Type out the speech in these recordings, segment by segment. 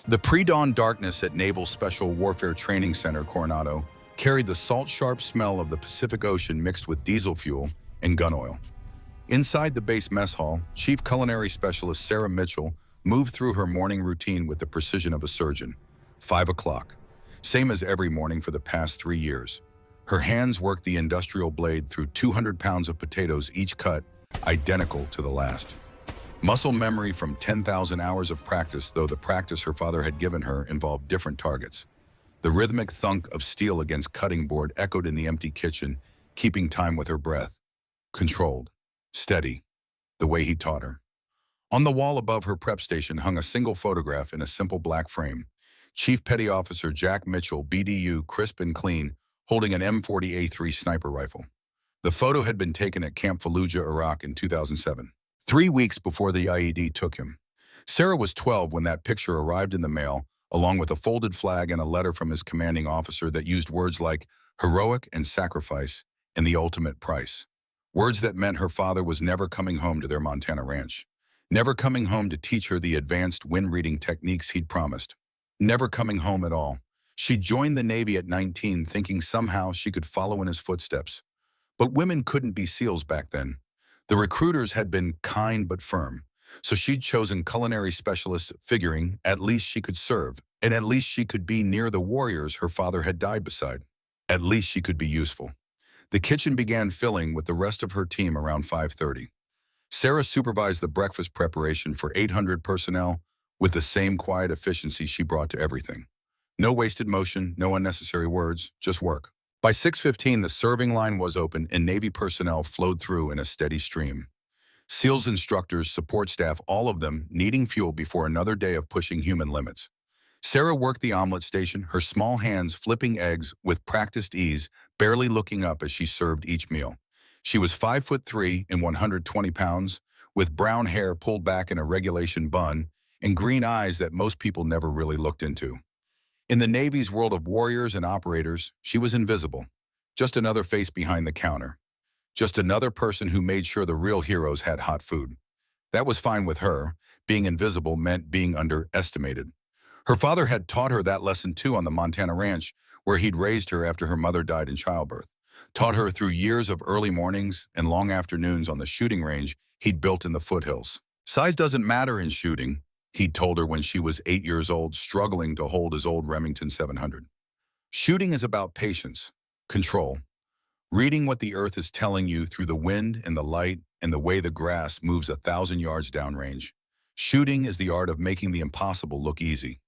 The pre-dawn darkness at Naval Special Warfare Training Center, Coronado, carried the salt-sharp smell of the Pacific Ocean mixed with diesel fuel and gun oil. Inside the base mess hall, Chief Culinary Specialist Sarah Mitchell moved through her morning routine with the precision of a surgeon. 5 o'clock. Same as every morning for the past 3 years. Her hands worked the industrial blade through 200 pounds of potatoes, each cut identical to the last. Muscle memory from 10,000 hours of practice, though the practice her father had given her involved different targets. The rhythmic thunk of steel against cutting board echoed in the empty kitchen, keeping time with her breath. Controlled. Steady. The way he taught her. On the wall above her prep station hung a single photograph in a simple black frame. Chief Petty Officer Jack Mitchell, BDU, crisp and clean, holding an M40A3 sniper rifle. The photo had been taken at Camp Fallujah, Iraq in 2007. 3 weeks before the IED took him. Sarah was 12 when that picture arrived in the mail, along with a folded flag and a letter from his commanding officer that used words like heroic and sacrifice and the ultimate price. Words that meant her father was never coming home to their Montana ranch. Never coming home to teach her the advanced wind-reading techniques he'd promised. Never coming home at all. She joined the Navy at 19, thinking somehow she could follow in his footsteps. But women couldn't be SEALs back then. The recruiters had been kind but firm, so she'd chosen culinary specialists, figuring at least she could serve, and at least she could be near the warriors her father had died beside. At least she could be useful. The kitchen began filling with the rest of her team around 5:30. Sarah supervised the breakfast preparation for 800 personnel with the same quiet efficiency she brought to everything. No wasted motion, no unnecessary words, just work. By 6:15, the serving line was open and Navy personnel flowed through in a steady stream. SEALs instructors, support staff, all of them needing fuel before another day of pushing human limits. Sarah worked the omelet station, her small hands flipping eggs with practiced ease, barely looking up as she served each meal. She was 5'3" and 120 pounds, with brown hair pulled back in a regulation bun and green eyes that most people never really looked into. In the Navy's world of warriors and operators, she was invisible. Just another face behind the counter. Just another person who made sure the real heroes had hot food. That was fine with her. Being invisible meant being underestimated. Her father had taught her that lesson too on the Montana ranch, where he'd raised her after her mother died in childbirth. Taught her through years of early mornings and long afternoons on the shooting range he'd built in the foothills. Size doesn't matter in shooting, he'd told her when she was 8 years old, struggling to hold his old Remington 700. Shooting is about patience, control, reading what the earth is telling you through the wind and the light and the way the grass moves 1,000 yards downrange. Shooting is the art of making the impossible look easy.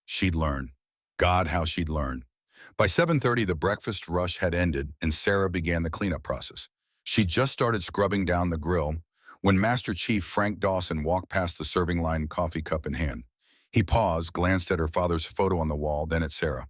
She'd learn. God, how she'd learn. By 7:30, the breakfast rush had ended and Sarah began the cleanup process. She'd just started scrubbing down the grill when Master Chief Frank Dawson walked past the serving line, coffee cup in hand. He paused, glanced at her father's photo on the wall, then at Sarah.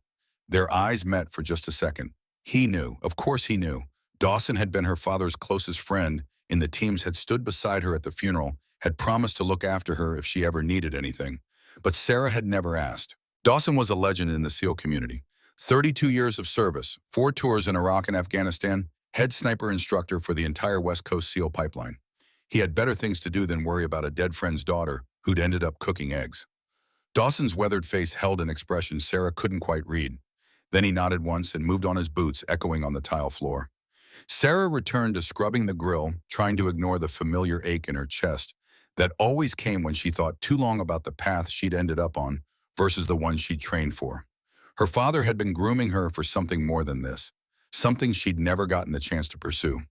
Their eyes met for just a second. He knew, of course he knew. Dawson had been her father's closest friend, and the teams had stood beside her at the funeral, had promised to look after her if she ever needed anything. But Sarah had never asked. Dawson was a legend in the SEAL community. 32 years of service, 4 tours in Iraq and Afghanistan, head sniper instructor for the entire West Coast SEAL pipeline. He had better things to do than worry about a dead friend's daughter who'd ended up cooking eggs. Dawson's weathered face held an expression Sarah couldn't quite read. Then he nodded once and moved on his boots, echoing on the tile floor. Sarah returned to scrubbing the grill, trying to ignore the familiar ache in her chest that always came when she thought too long about the path she'd ended up on versus the one she'd trained for. Her father had been grooming her for something more than this, something she'd never gotten the chance to pursue.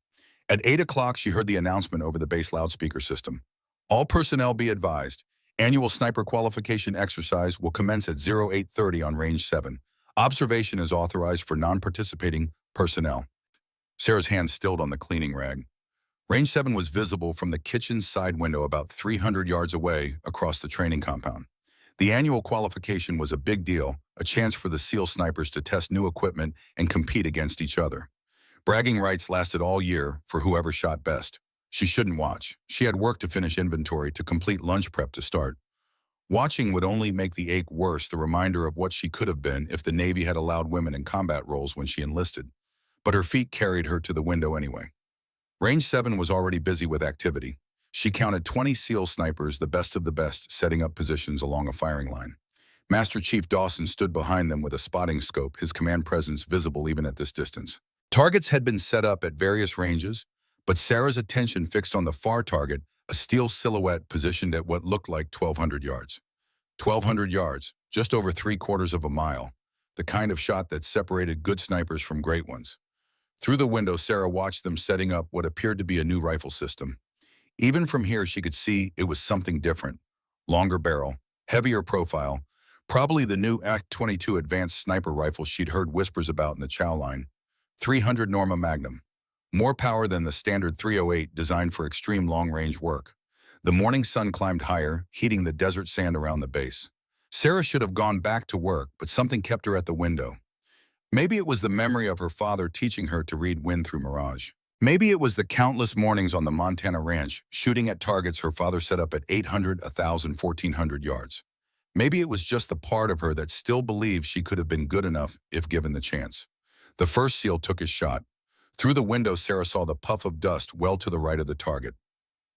At 8 o'clock, she heard the announcement over the base loudspeaker system. All personnel be advised. Annual sniper qualification exercise will commence at 0830 on Range 7. Observation is authorized for non-participating personnel. Sarah's hand stilled on the cleaning rag. Range 7 was visible from the kitchen's side window about 300 yards away across the training compound. The annual qualification was a big deal, a chance for the SEAL snipers to test new equipment and compete against each other. Bragging rights lasted all year for whoever shot best. She shouldn't watch. She had work to finish inventory, to complete lunch prep to start. Watching would only make the ache worse, the reminder of what she could have been if the Navy had allowed women in combat roles when she enlisted. But her feet carried her to the window anyway. Range 7 was already busy with activity. She counted 20 SEAL snipers, the best of the best, setting up positions along a firing line. Master Chief Dawson stood behind them with a spotting scope, his command presence visible even at this distance. Targets had been set up at various ranges, but Sarah's attention fixed on the far target, a steel silhouette positioned at what looked like 1,200 yards. 1,200 yards, just over 3/4 of a mile, the kind of shot that separated good snipers from great ones. Through the window, Sarah watched them setting up what appeared to be a new rifle system. Even from here, she could see it was something different. Longer barrel, heavier profile, probably the new Act-22 advanced sniper rifle she'd heard whispers about in the chow line. 300 Norma Magnum. More power than the standard 308 designed for extreme long-range work. The morning sun climbed higher, heating the desert sand around the base. Sarah should have gone back to work, but something kept her at the window. Maybe it was the memory of her father teaching her to read wind through mirage. Maybe it was the countless mornings on the Montana ranch, shooting at targets her father set up at 800, 1,000, 1,400 yards. Maybe it was just the part of her that still believed she could have been good enough if given the chance. The first SEAL took his shot. Through the window, Sarah saw the puff of dust well to the right of the target.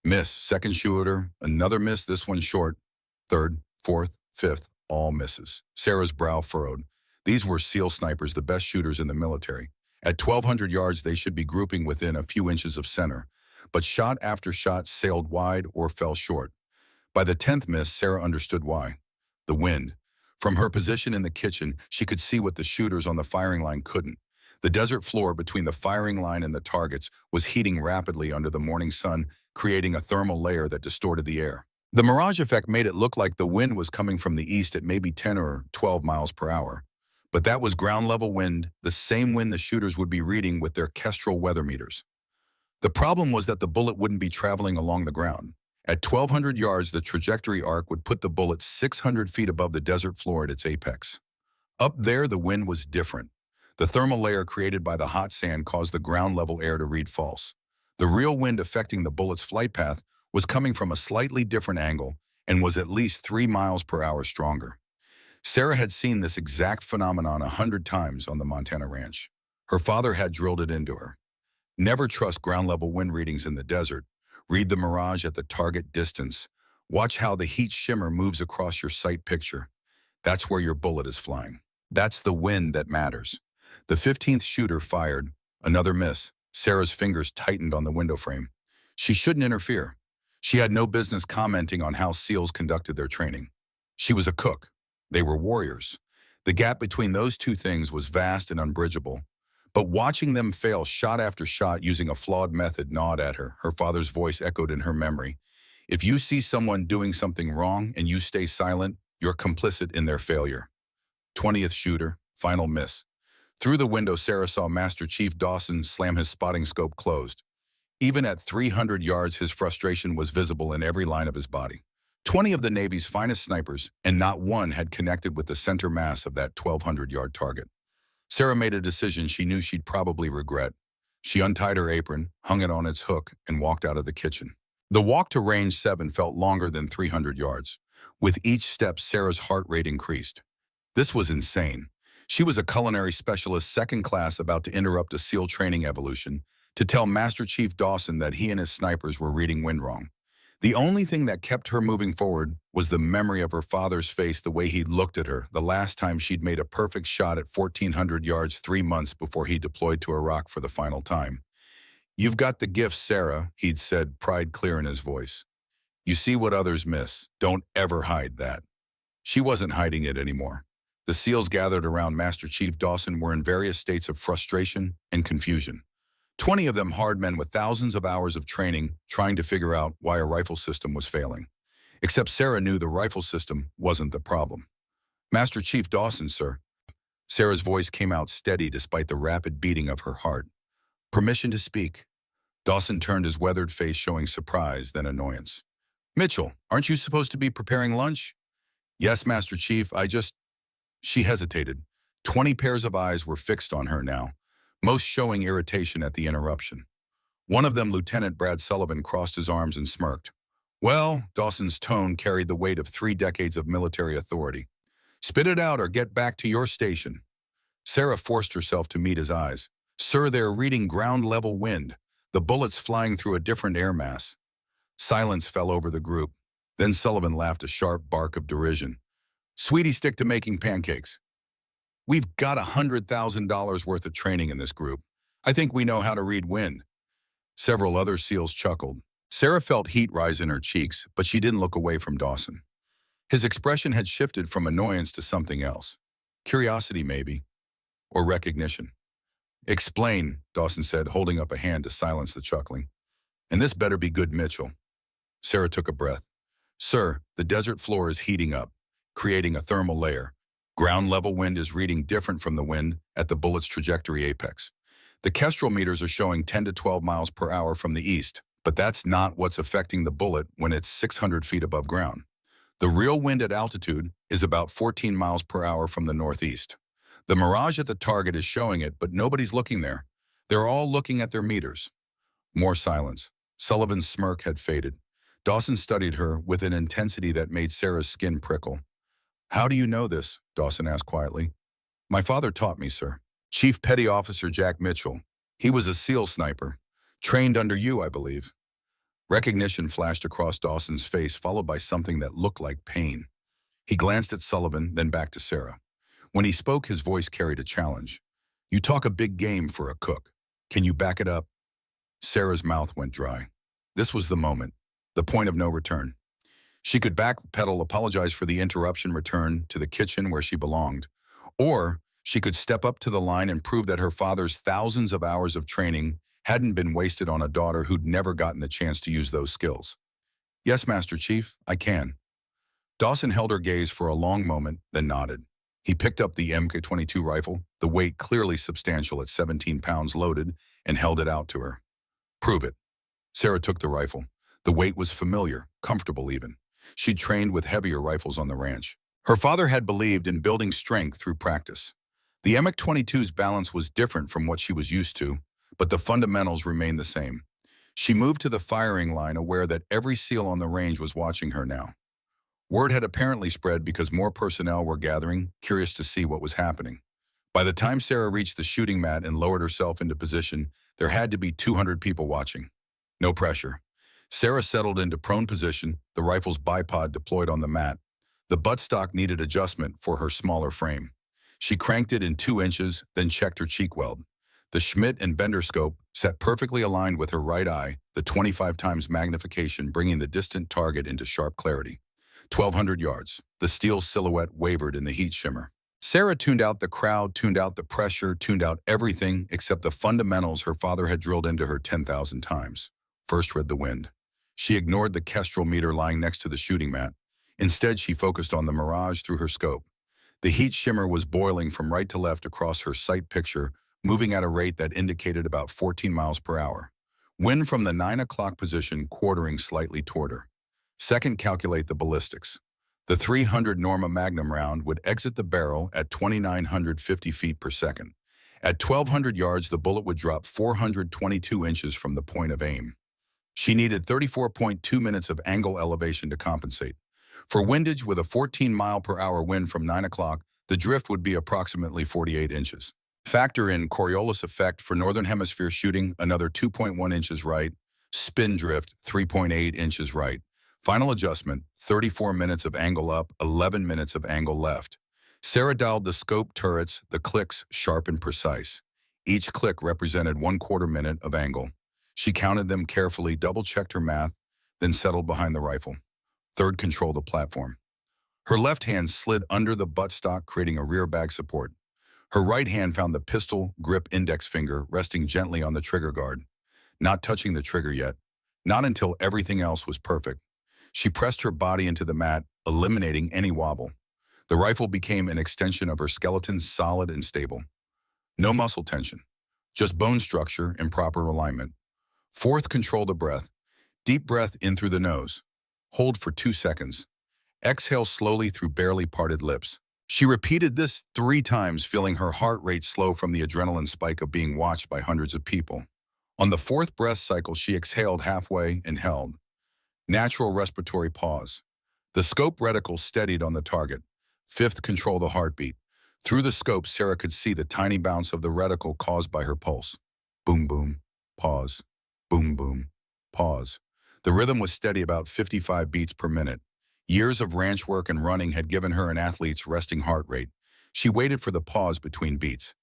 Miss, second shooter, another miss, this one short. Third, fourth, fifth, all misses. Sarah's brow furrowed. These were SEAL snipers, the best shooters in the military. At 1,200 yards, they should be grouping within a few inches of center. But shot after shot sailed wide or fell short. By the 10th miss, Sarah understood why. The wind. From her position in the kitchen, she could see what the shooters on the firing line couldn't. The desert floor between the firing line and the targets was heating rapidly under the morning sun, creating a thermal layer that distorted the air. The mirage effect made it look like the wind was coming from the east at maybe 10 or 12 miles per hour. But that was ground-level wind, the same wind the shooters would be reading with their Kestrel weather meters. The problem was that the bullet wouldn't be traveling along the ground. At 1,200 yards, the trajectory arc would put the bullet 600 feet above the desert floor at its apex. Up there, the wind was different. The thermal layer created by the hot sand caused the ground-level air to read false. The real wind affecting the bullet's flight path was coming from a slightly different angle and was at least 3 miles per hour stronger. Sarah had seen this exact phenomenon 100 times on the Montana ranch. Her father had drilled it into her. Never trust ground-level wind readings in the desert. Read the mirage at the target distance. Watch how the heat shimmer moves across your sight picture. That's where your bullet is flying. That's the wind that matters. The 15th shooter fired. Another miss. Sarah's fingers tightened on the window frame. She shouldn't interfere. She had no business commenting on how SEALs conducted their training. She was a cook. They were warriors. The gap between those two things was vast and unbridgeable. But watching them fail shot after shot using a flawed method gnawed at her. Her father's voice echoed in her memory. If you see someone doing something wrong and you stay silent, you're complicit in their failure. 20th shooter, final miss. Through the window, Sarah saw Master Chief Dawson slam his spotting scope closed. Even at 300 yards, his frustration was visible in every line of his body. 20 of the Navy's finest snipers, and not one had connected with the center mass of that 1,200-yard target. Sarah made a decision she knew she'd probably regret. She untied her apron, hung it on its hook, and walked out of the kitchen. The walk to range 7 felt longer than 300 yards. With each step, Sarah's heart rate increased. This was insane. She was a culinary specialist second class about to interrupt a SEAL training evolution to tell Master Chief Dawson that he and his snipers were reading wind wrong. The only thing that kept her moving forward was the memory of her father's face, the way he'd looked at her the last time she'd made a perfect shot at 1,400 yards 3 months before he deployed to Iraq for the final time. "You've got the gift, Sarah," he'd said, pride clear in his voice. "You see what others miss. Don't ever hide that." She wasn't hiding it anymore. The SEALs gathered around Master Chief Dawson were in various states of frustration and confusion. 20 of them hard men with thousands of hours of training trying to figure out why a rifle system was failing. Except Sarah knew the rifle system wasn't the problem. "Master Chief Dawson, sir." Sarah's voice came out steady despite the rapid beating of her heart. "Permission to speak." Dawson turned his weathered face showing surprise, then annoyance. "Mitchell, aren't you supposed to be preparing lunch?" "Yes, Master Chief, She hesitated. 20 pairs of eyes were fixed on her now, most showing irritation at the interruption. One of them, Lieutenant Brad Sullivan, crossed his arms and smirked. "Well," Dawson's tone carried the weight of 3 decades of military authority. "Spit it out or get back to your station." Sarah forced herself to meet his eyes. "Sir, they're reading ground-level wind. The bullet's flying through a different air mass." Silence fell over the group. Then Sullivan laughed a sharp bark of derision. Sweetie, stick to making pancakes. We've got $100,000 worth of training in this group. I think we know how to read wind. Several other SEALs chuckled. Sarah felt heat rise in her cheeks, but she didn't look away from Dawson. His expression had shifted from annoyance to something else. Curiosity, maybe. Or recognition. Explain, Dawson said, holding up a hand to silence the chuckling. And this better be good, Mitchell. Sarah took a breath. Sir, the desert floor is heating up, creating a thermal layer. Ground level wind is reading different from the wind at the bullet's trajectory apex. The Kestrel meters are showing 10 to 12 miles per hour from the east, but that's not what's affecting the bullet when it's 600 feet above ground. The real wind at altitude is about 14 miles per hour from the northeast. The mirage at the target is showing it, but nobody's looking there. They're all looking at their meters. More silence. Sullivan's smirk had faded. Dawson studied her with an intensity that made Sarah's skin prickle. How do you know this? Dawson asked quietly. My father taught me, sir. Chief Petty Officer Jack Mitchell. He was a SEAL sniper. Trained under you, I believe. Recognition flashed across Dawson's face, followed by something that looked like pain. He glanced at Sullivan, then back to Sarah. When he spoke, his voice carried a challenge. You talk a big game for a cook. Can you back it up? Sarah's mouth went dry. This was the moment. The point of no return. She could backpedal, apologize for the interruption, return to the kitchen where she belonged. Or she could step up to the line and prove that her father's thousands of hours of training hadn't been wasted on a daughter who'd never gotten the chance to use those skills. Yes, Master Chief, I can. Dawson held her gaze for a long moment, then nodded. He picked up the MK-22 rifle, the weight clearly substantial at 17 pounds loaded, and held it out to her. Prove it. Sarah took the rifle. The weight was familiar, comfortable even. She'd trained with heavier rifles on the ranch. Her father had believed in building strength through practice. The MK-22's balance was different from what she was used to, but the fundamentals remained the same. She moved to the firing line, aware that every SEAL on the range was watching her now. Word had apparently spread because more personnel were gathering, curious to see what was happening. By the time Sarah reached the shooting mat and lowered herself into position, there had to be 200 people watching. No pressure. Sarah settled into prone position, the rifle's bipod deployed on the mat. The buttstock needed adjustment for her smaller frame. She cranked it in 2 inches, then checked her cheek weld. The Schmidt and Bender scope set perfectly aligned with her right eye, the 25 times magnification bringing the distant target into sharp clarity. 1,200 yards. The steel silhouette wavered in the heat shimmer. Sarah tuned out the crowd, tuned out the pressure, tuned out everything except the fundamentals her father had drilled into her 10,000 times. First read the wind. She ignored the Kestrel meter lying next to the shooting mat. Instead, she focused on the mirage through her scope. The heat shimmer was boiling from right to left across her sight picture, moving at a rate that indicated about 14 miles per hour. Wind from the 9 o'clock position quartering slightly toward her. Second, calculate the ballistics. The 300 Norma Magnum round would exit the barrel at 2,950 feet per second. At 1,200 yards, the bullet would drop 422 inches from the point of aim. She needed 34.2 minutes of angle elevation to compensate. For windage with a 14 mile per hour wind from 9 o'clock, the drift would be approximately 48 inches. Factor in Coriolis effect for Northern Hemisphere shooting, another 2.1 inches right. Spin drift, 3.8 inches right. Final adjustment, 34 minutes of angle up, 11 minutes of angle left. Sarah dialed the scope turrets, the clicks sharp and precise. Each click represented 1/4 minute of angle. She counted them carefully, double-checked her math, then settled behind the rifle. Third, control the platform. Her left hand slid under the buttstock, creating a rear bag support. Her right hand found the pistol grip index finger resting gently on the trigger guard. Not touching the trigger yet. Not until everything else was perfect. She pressed her body into the mat, eliminating any wobble. The rifle became an extension of her skeleton, solid and stable. No muscle tension, just bone structure and proper alignment. Fourth, control the breath. Deep breath in through the nose. Hold for 2 seconds. Exhale slowly through barely parted lips. She repeated this 3 times, feeling her heart rate slow from the adrenaline spike of being watched by hundreds of people. On the 4th breath cycle, she exhaled halfway and held. Natural respiratory pause. The scope reticle steadied on the target. 5th, control the heartbeat. Through the scope, Sarah could see the tiny bounce of the reticle caused by her pulse. Boom, boom, pause. Boom, boom, pause. The rhythm was steady, about 55 beats per minute. Years of ranch work and running had given her an athlete's resting heart rate. She waited for the pause between beats,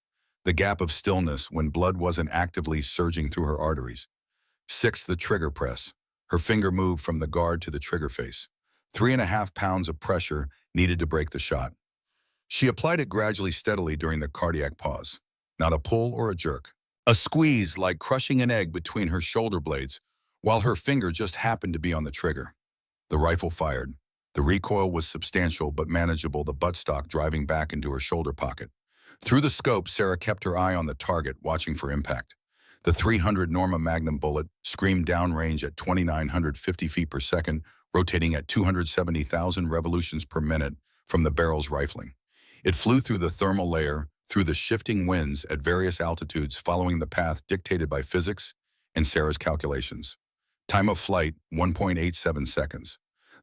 the gap of stillness when blood wasn't actively surging through her arteries. 6. The trigger press. Her finger moved from the guard to the trigger face. 3.5 pounds of pressure needed to break the shot. She applied it gradually, steadily during the cardiac pause. Not a pull or a jerk. A squeeze like crushing an egg between her shoulder blades, while her finger just happened to be on the trigger. The rifle fired. The recoil was substantial but manageable, the buttstock driving back into her shoulder pocket. Through the scope, Sarah kept her eye on the target, watching for impact. The 300 Norma Magnum bullet screamed downrange at 2,950 feet per second, rotating at 270,000 revolutions per minute from the barrel's rifling. It flew through the thermal layer, through the shifting winds at various altitudes, following the path dictated by physics and Sarah's calculations. Time of flight, 1.87 seconds.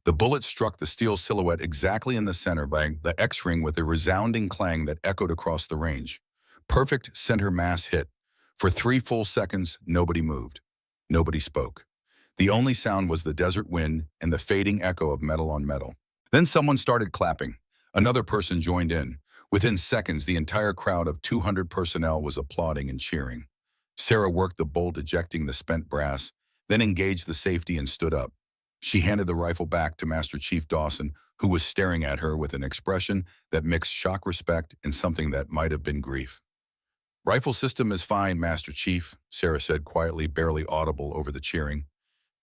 The bullet struck the steel silhouette exactly in the center by the X-ring with a resounding clang that echoed across the range. Perfect center mass hit. For 3 full seconds, nobody moved. Nobody spoke. The only sound was the desert wind and the fading echo of metal on metal. Then someone started clapping. Another person joined in. Within seconds, the entire crowd of 200 personnel was applauding and cheering. Sarah worked the bolt, ejecting the spent brass, then engaged the safety and stood up. She handed the rifle back to Master Chief Dawson, who was staring at her with an expression that mixed shock, respect, and something that might have been grief. "Rifle system is fine, Master Chief," Sarah said quietly, barely audible over the cheering.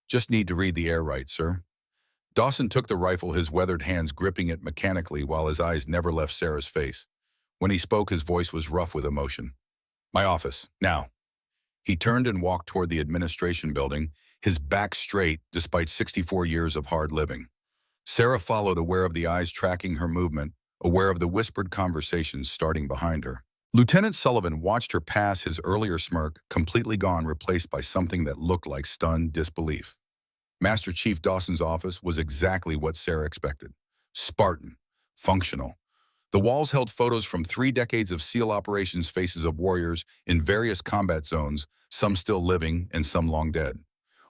"Just need to read the air right, sir." Dawson took the rifle, his weathered hands gripping it mechanically while his eyes never left Sarah's face. When he spoke, his voice was rough with emotion. "My office, now." He turned and walked toward the administration building, his back straight despite 64 years of hard living. Sarah followed, aware of the eyes tracking her movement, aware of the whispered conversations starting behind her. Lieutenant Sullivan watched her pass, his earlier smirk completely gone, replaced by something that looked like stunned disbelief. Master Chief Dawson's office was exactly what Sarah expected. Spartan, functional. The walls held photos from 3 decades of SEAL operations, faces of warriors in various combat zones, some still living and some long dead.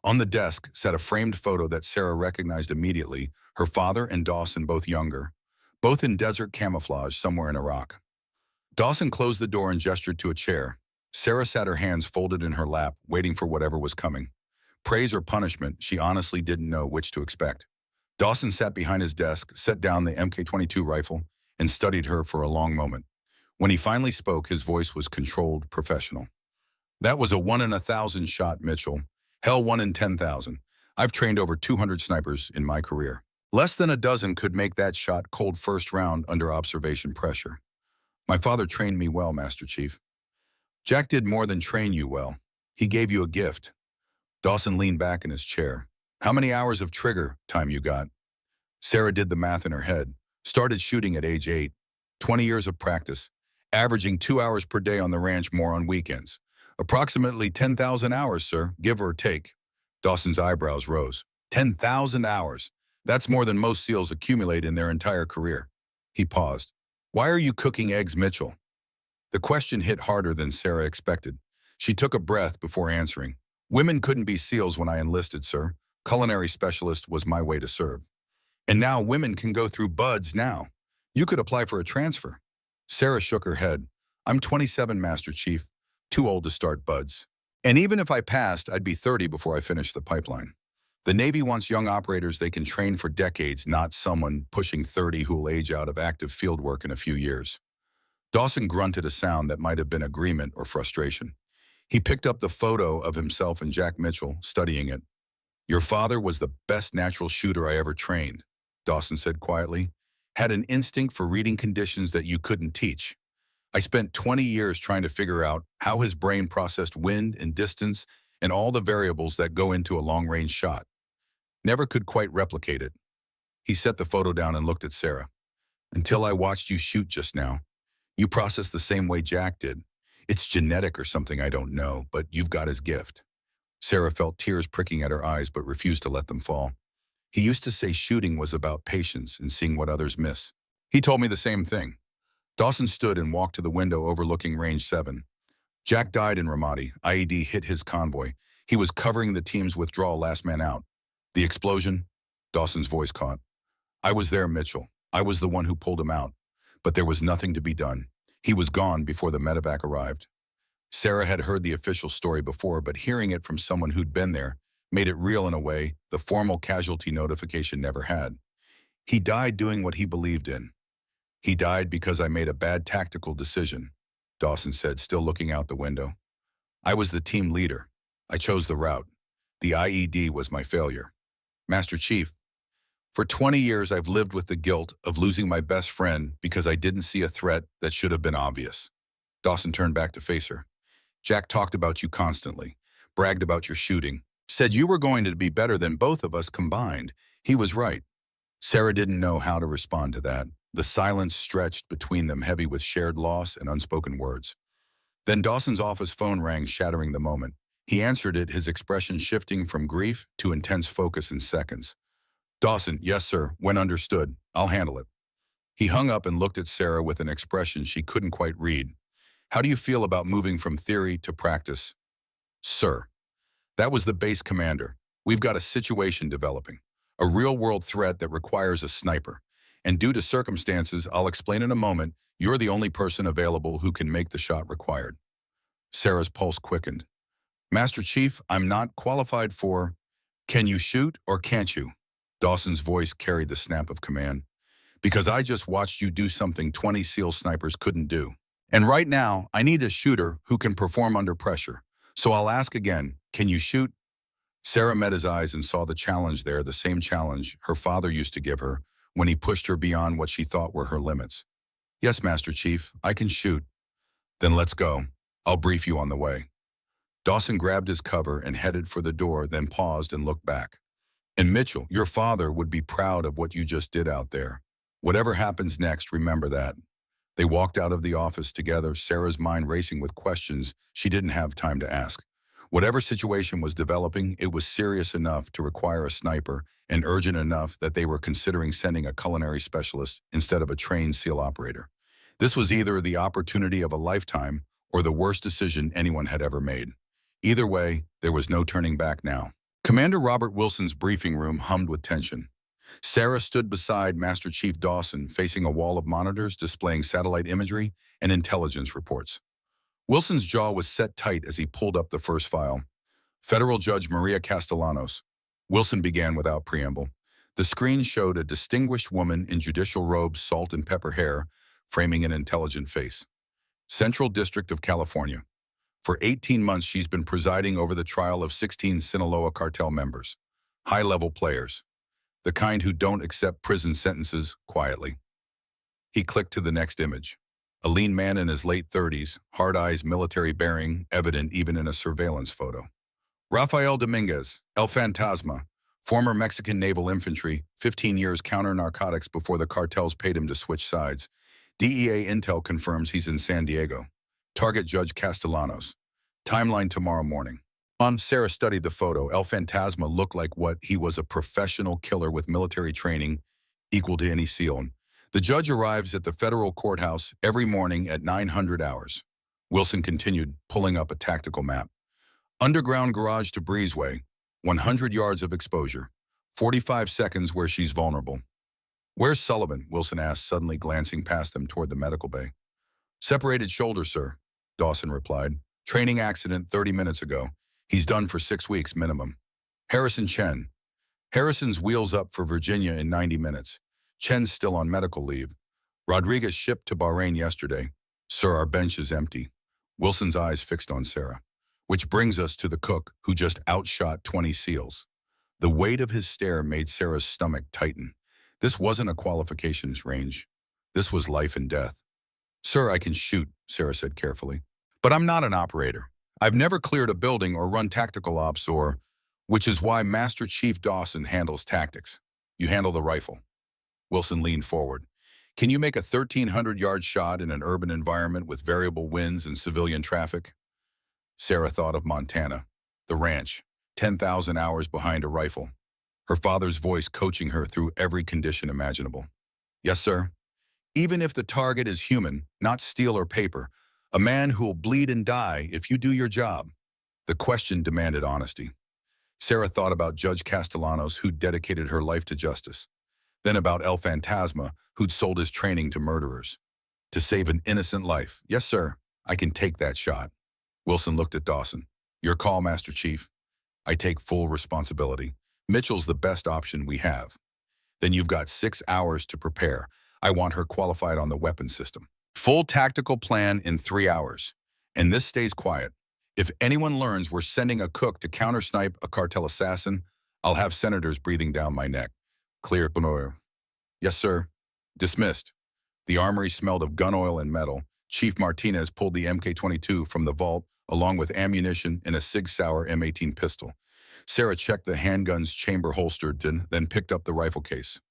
On the desk sat a framed photo that Sarah recognized immediately, her father and Dawson, both younger, both in desert camouflage somewhere in Iraq. Dawson closed the door and gestured to a chair. Sarah sat, her hands folded in her lap, waiting for whatever was coming. Praise or punishment, she honestly didn't know which to expect. Dawson sat behind his desk, set down the MK-22 rifle, and studied her for a long moment. When he finally spoke, his voice was controlled, professional. "That was a 1 in 1,000 shot, Mitchell. Hell, 1 in 10,000. I've trained over 200 snipers in my career. Less than a dozen could make that shot cold first round under observation pressure. My father trained me well, Master Chief." "Jack did more than train you well. He gave you a gift." Dawson leaned back in his chair. "How many hours of trigger time you got?" Sarah did the math in her head. Started shooting at age 8. 20 years of practice. Averaging 2 hours per day on the ranch, more on weekends. "Approximately 10,000 hours, sir, give or take." Dawson's eyebrows rose. 10,000 hours. That's more than most SEALs accumulate in their entire career. He paused. "Why are you cooking eggs, Mitchell?" The question hit harder than Sarah expected. She took a breath before answering. "Women couldn't be SEALs when I enlisted, sir. Culinary specialist was my way to serve. And now women can go through BUDS now. You could apply for a transfer." Sarah shook her head. "I'm 27, Master Chief. Too old to start BUDS. And even if I passed, I'd be 30 before I finished the pipeline. The Navy wants young operators they can train for decades, not someone pushing 30 who will age out of active field work in a few years." Dawson grunted a sound that might have been agreement or frustration. He picked up the photo of himself and Jack Mitchell, studying it. "Your father was the best natural shooter I ever trained," Dawson said quietly. "Had an instinct for reading conditions that you couldn't teach. I spent 20 years trying to figure out how his brain processed wind and distance and all the variables that go into a long-range shot. Never could quite replicate it." He set the photo down and looked at Sarah. "Until I watched you shoot just now. You process the same way Jack did. It's genetic or something, I don't know, but you've got his gift." Sarah felt tears pricking at her eyes but refused to let them fall. "He used to say shooting was about patience and seeing what others miss. He told me the same thing." Dawson stood and walked to the window overlooking Range 7. "Jack died in Ramadi. IED hit his convoy. He was covering the team's withdrawal, last man out. The explosion?" Dawson's voice caught. I was there, Mitchell. I was the one who pulled him out. But there was nothing to be done. He was gone before the medevac arrived. Sarah had heard the official story before, but hearing it from someone who'd been there made it real in a way the formal casualty notification never had. He died doing what he believed in. He died because I made a bad tactical decision, Dawson said, still looking out the window. I was the team leader. I chose the route. The IED was my failure. Master Chief, for 20 years I've lived with the guilt of losing my best friend because I didn't see a threat that should have been obvious. Dawson turned back to face her. Jack talked about you constantly, bragged about your shooting, said you were going to be better than both of us combined. He was right. Sarah didn't know how to respond to that. The silence stretched between them, heavy with shared loss and unspoken words. Then Dawson's office phone rang, shattering the moment. He answered it, his expression shifting from grief to intense focus in seconds. Dawson, yes, sir, when understood. I'll handle it. He hung up and looked at Sarah with an expression she couldn't quite read. How do you feel about moving from theory to practice? Sir, that was the base commander. We've got a situation developing, a real-world threat that requires a sniper. And due to circumstances I'll explain in a moment, you're the only person available who can make the shot required. Sarah's pulse quickened. Master Chief, I'm not qualified for... Can you shoot or can't you? Dawson's voice carried the snap of command. Because I just watched you do something 20 SEAL snipers couldn't do. And right now, I need a shooter who can perform under pressure. So I'll ask again, can you shoot? Sarah met his eyes and saw the challenge there, the same challenge her father used to give her when he pushed her beyond what she thought were her limits. Yes, Master Chief, I can shoot. Then let's go. I'll brief you on the way. Dawson grabbed his cover and headed for the door, then paused and looked back. And Mitchell, your father would be proud of what you just did out there. Whatever happens next, remember that. They walked out of the office together, Sarah's mind racing with questions she didn't have time to ask. Whatever situation was developing, it was serious enough to require a sniper and urgent enough that they were considering sending a culinary specialist instead of a trained SEAL operator. This was either the opportunity of a lifetime or the worst decision anyone had ever made. Either way, there was no turning back now. Commander Robert Wilson's briefing room hummed with tension. Sarah stood beside Master Chief Dawson, facing a wall of monitors displaying satellite imagery and intelligence reports. Wilson's jaw was set tight as he pulled up the first file. Federal Judge Maria Castellanos. Wilson began without preamble. The screen showed a distinguished woman in judicial robes, salt and pepper hair, framing an intelligent face. Central District of California. For 18 months, she's been presiding over the trial of 16 Sinaloa cartel members. High-level players. The kind who don't accept prison sentences quietly. He clicked to the next image. A lean man in his late 30s, hard eyes, military bearing, evident even in a surveillance photo. Rafael Dominguez, El Fantasma, former Mexican naval infantry, 15 years counter-narcotics before the cartels paid him to switch sides. DEA intel confirms he's in San Diego. Target Judge Castellanos. Timeline tomorrow morning. Sarah studied the photo. El Fantasma looked like what he was, a professional killer with military training equal to any SEAL. The judge arrives at the federal courthouse every morning at 900 hours. Wilson continued, pulling up a tactical map. Underground garage to breezeway, 100 yards of exposure, 45 seconds where she's vulnerable. Where's Sullivan? Wilson asked, suddenly glancing past them toward the medical bay. Separated shoulder, sir, Dawson replied. Training accident 30 minutes ago. He's done for 6 weeks minimum. Harrison Chen. Harrison's wheels up for Virginia in 90 minutes. Chen's still on medical leave. Rodriguez shipped to Bahrain yesterday. Sir, our bench is empty. Wilson's eyes fixed on Sarah. Which brings us to the cook, who just outshot 20 SEALs. The weight of his stare made Sarah's stomach tighten. This wasn't a qualifications range. This was life and death. Sir, I can shoot, Sarah said carefully. But I'm not an operator. I've never cleared a building or run tactical ops which is why Master Chief Dawson handles tactics. You handle the rifle. Wilson leaned forward. Can you make a 1,300-yard shot in an urban environment with variable winds and civilian traffic? Sarah thought of Montana, the ranch, 10,000 hours behind a rifle. Her father's voice coaching her through every condition imaginable. Yes, sir. Even if the target is human, not steel or paper, a man who'll bleed and die if you do your job. The question demanded honesty. Sarah thought about Judge Castellanos, who dedicated her life to justice. Then about El Fantasma, who'd sold his training to murderers. To save an innocent life. Yes, sir. I can take that shot. Wilson looked at Dawson. Your call, Master Chief. I take full responsibility. Mitchell's the best option we have. Then you've got 6 hours to prepare. I want her qualified on the weapons system. Full tactical plan in 3 hours. And this stays quiet. If anyone learns we're sending a cook to counter-snipe a cartel assassin, I'll have senators breathing down my neck. Clear, Bonor. Yes, sir. Dismissed. The armory smelled of gun oil and metal. Chief Martinez pulled the MK-22 from the vault, along with ammunition and a Sig Sauer M18 pistol. Sarah checked the handgun's chamber holstered, then picked up the rifle case.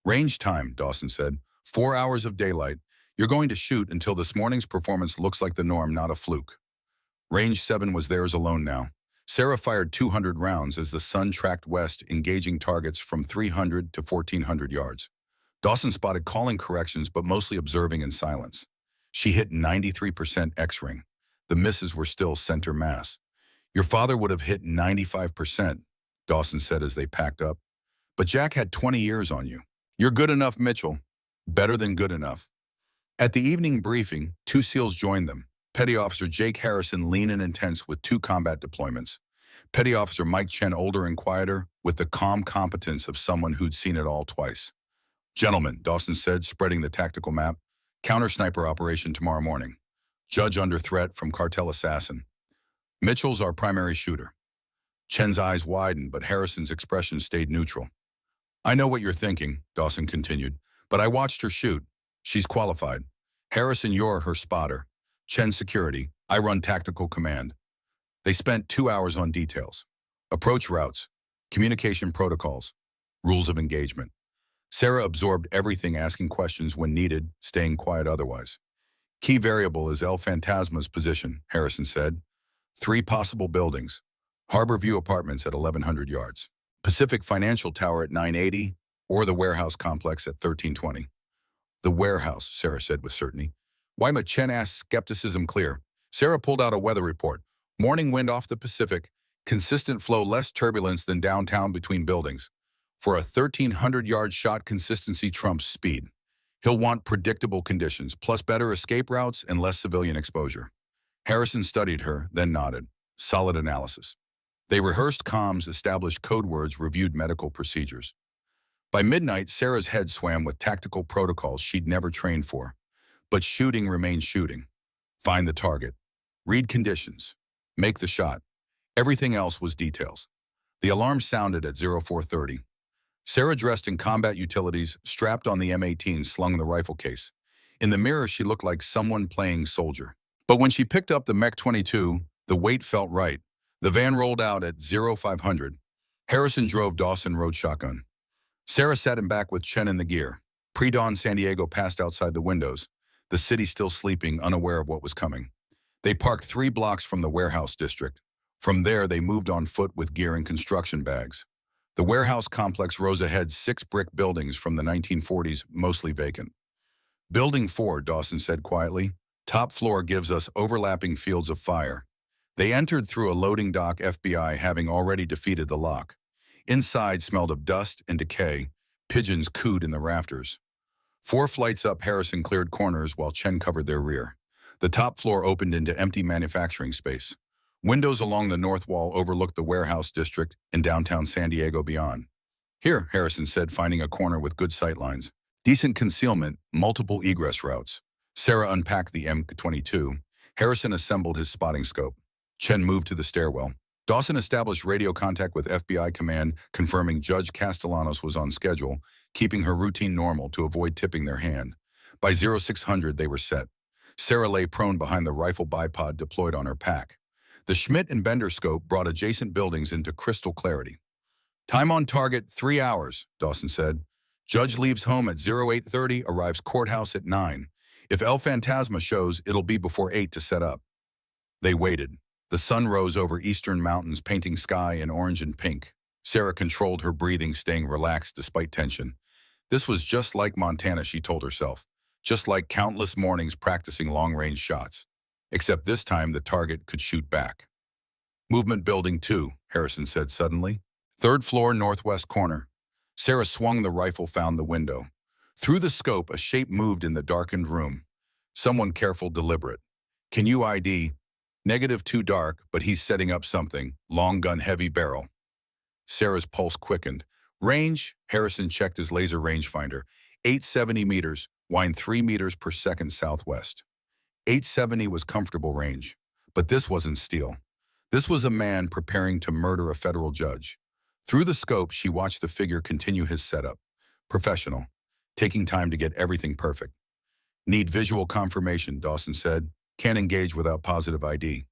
Range time, Dawson said. 4 hours of daylight. You're going to shoot until this morning's performance looks like the norm, not a fluke. Range 7 was theirs alone now. Sarah fired 200 rounds as the sun tracked west, engaging targets from 300 to 1,400 yards. Dawson spotted calling corrections, but mostly observing in silence. She hit 93% X-ring. The misses were still center mass. Your father would have hit 95%, Dawson said as they packed up. But Jack had 20 years on you. You're good enough, Mitchell. Better than good enough. At the evening briefing, 2 SEALs joined them. Petty Officer Jake Harrison, lean and intense with 2 combat deployments. Petty Officer Mike Chen, older and quieter, with the calm competence of someone who'd seen it all twice. Gentlemen, Dawson said, spreading the tactical map. Counter-sniper operation tomorrow morning. Judge under threat from cartel assassin. Mitchell's our primary shooter. Chen's eyes widened, but Harrison's expression stayed neutral. I know what you're thinking, Dawson continued, but I watched her shoot. She's qualified. Harrison, you're her spotter. Chen security. I run tactical command. They spent 2 hours on details. Approach routes, communication protocols, rules of engagement. Sarah absorbed everything, asking questions when needed, staying quiet otherwise. Key variable is El Fantasma's position, Harrison said. 3 possible buildings. Harbor View Apartments at 1,100 yards. Pacific Financial Tower at 980, or the warehouse complex at 1320. The warehouse, Sarah said with certainty. Waima Chen asked, skepticism clear. Sarah pulled out a weather report. Morning wind off the Pacific. Consistent flow, less turbulence than downtown between buildings. For a 1,300-yard shot, consistency trumps speed. He'll want predictable conditions, plus better escape routes and less civilian exposure. Harrison studied her, then nodded. Solid analysis. They rehearsed comms, established code words, reviewed medical procedures. By midnight, Sarah's head swam with tactical protocols she'd never trained for. But shooting remained shooting. Find the target. Read conditions. Make the shot. Everything else was details. The alarm sounded at 0430. Sarah, dressed in combat utilities, strapped on the M18, slung the rifle case. In the mirror, she looked like someone playing soldier. But when she picked up the Mech-22, the weight felt right. The van rolled out at 0500. Harrison drove, Dawson rode shotgun. Sarah sat in back with Chen in the gear. Pre-dawn San Diego passed outside the windows, the city still sleeping, unaware of what was coming. They parked 3 blocks from the warehouse district. From there, they moved on foot with gear and construction bags. The warehouse complex rose ahead, 6 brick buildings from the 1940s, mostly vacant. Building 4, Dawson said quietly. Top floor gives us overlapping fields of fire. They entered through a loading dock, FBI having already defeated the lock. Inside smelled of dust and decay. Pigeons cooed in the rafters. 4 flights up, Harrison cleared corners while Chen covered their rear. The top floor opened into empty manufacturing space. Windows along the north wall overlooked the warehouse district and downtown San Diego beyond. Here, Harrison said, finding a corner with good sightlines. Decent concealment, multiple egress routes. Sarah unpacked the M22. Harrison assembled his spotting scope. Chen moved to the stairwell. Dawson established radio contact with FBI command, confirming Judge Castellanos was on schedule, keeping her routine normal to avoid tipping their hand. By 0600, they were set. Sarah lay prone behind the rifle bipod deployed on her pack. The Schmidt and Bender scope brought adjacent buildings into crystal clarity. Time on target, 3 hours, Dawson said. Judge leaves home at 0830, arrives courthouse at 9. If El Fantasma shows, it'll be before 8 to set up. They waited. The sun rose over eastern mountains, painting sky in orange and pink. Sarah controlled her breathing, staying relaxed despite tension. This was just like Montana, she told herself. Just like countless mornings practicing long-range shots. Except this time the target could shoot back. Movement building 2, Harrison said suddenly. 3rd floor, northwest corner. Sarah swung the rifle, found the window. Through the scope, a shape moved in the darkened room. Someone careful, deliberate. Can you ID? Negative, too dark, but he's setting up something. Long gun, heavy barrel. Sarah's pulse quickened. Range? Harrison checked his laser rangefinder. 870 meters, wind 3 meters per second southwest. 870 was comfortable range. But this wasn't steel. This was a man preparing to murder a federal judge. Through the scope, she watched the figure continue his setup. Professional, taking time to get everything perfect. Need visual confirmation, Dawson said. Can't engage without positive ID.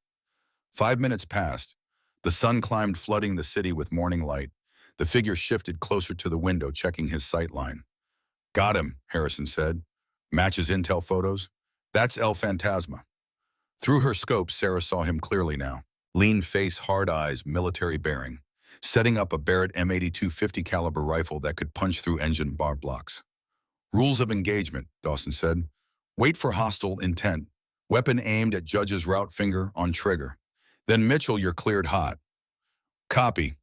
5 minutes passed. The sun climbed, flooding the city with morning light. The figure shifted closer to the window, checking his sight line. Got him, Harrison said. Matches intel photos? That's El Fantasma. Through her scope, Sarah saw him clearly now. Lean face, hard eyes, military bearing. Setting up a Barrett M82 50 caliber rifle that could punch through engine bar blocks. Rules of engagement, Dawson said. Wait for hostile intent. Weapon aimed at judge's route finger on trigger. Then Mitchell, you're cleared hot. Copy.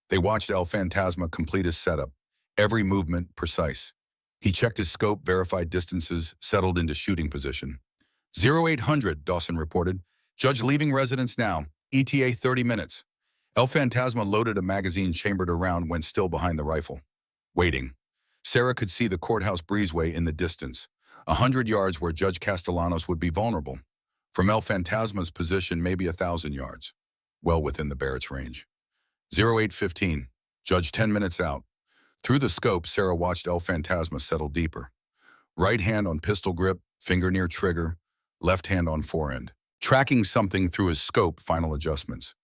They watched El Fantasma complete his setup. Every movement precise. He checked his scope, verified distances, settled into shooting position. 0800, Dawson reported. Judge leaving residence now. ETA 30 minutes. El Fantasma loaded a magazine, chambered a round, went still behind the rifle. Waiting. Sarah could see the courthouse breezeway in the distance. 100 yards where Judge Castellanos would be vulnerable. From El Fantasma's position, maybe 1,000 yards. Well within the Barrett's range. 0815. Judge 10 minutes out. Through the scope, Sarah watched El Fantasma settle deeper. Right hand on pistol grip, finger near trigger, left hand on forend. Tracking something through his scope, final adjustments.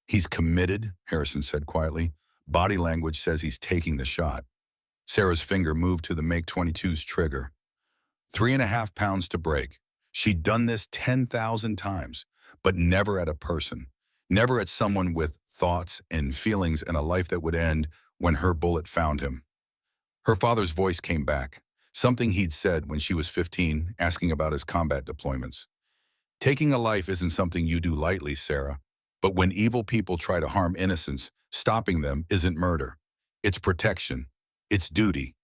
He's committed, Harrison said quietly. Body language says he's taking the shot. Sarah's finger moved to the MiG-22's trigger. 3.5 pounds to break. She'd done this 10,000 times, but never at a person. Never at someone with thoughts and feelings and a life that would end when her bullet found him. Her father's voice came back, something he'd said when she was 15, asking about his combat deployments. Taking a life isn't something you do lightly, Sarah. But when evil people try to harm innocents, stopping them isn't murder. It's protection. It's duty.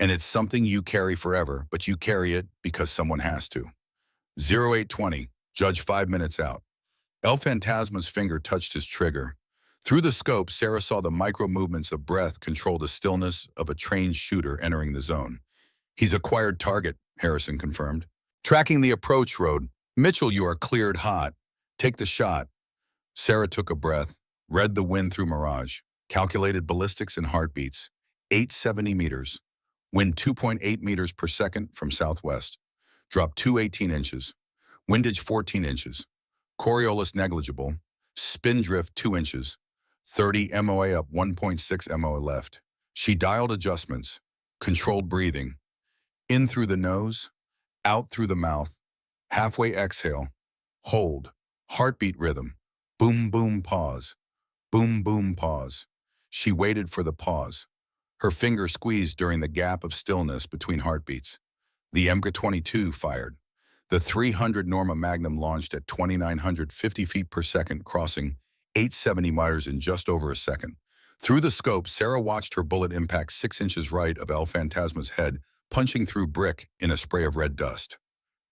And it's something you carry forever, but you carry it because someone has to. 0820, Judge 5 minutes out. El Fantasma's finger touched his trigger. Through the scope, Sarah saw the micro movements of breath control the stillness of a trained shooter entering the zone. He's acquired target, Harrison confirmed. Tracking the approach road. Mitchell, you are cleared hot. Take the shot. Sarah took a breath, read the wind through mirage, calculated ballistics and heartbeats. 870 meters. Wind 2.8 meters per second from southwest. Drop 218 inches. Windage 14 inches. Coriolis negligible. Spin drift 2 inches. 30 MOA up, 1.6 MOA left. She dialed adjustments. Controlled breathing. In through the nose, out through the mouth. Halfway exhale. Hold. Heartbeat rhythm. Boom, boom, pause. Boom, boom, pause. She waited for the pause. Her finger squeezed during the gap of stillness between heartbeats. The MK-22 fired. The 300 Norma Magnum launched at 2,950 feet per second, crossing 870 meters in just over a second. Through the scope, Sarah watched her bullet impact 6 inches right of El Fantasma's head, punching through brick in a spray of red dust.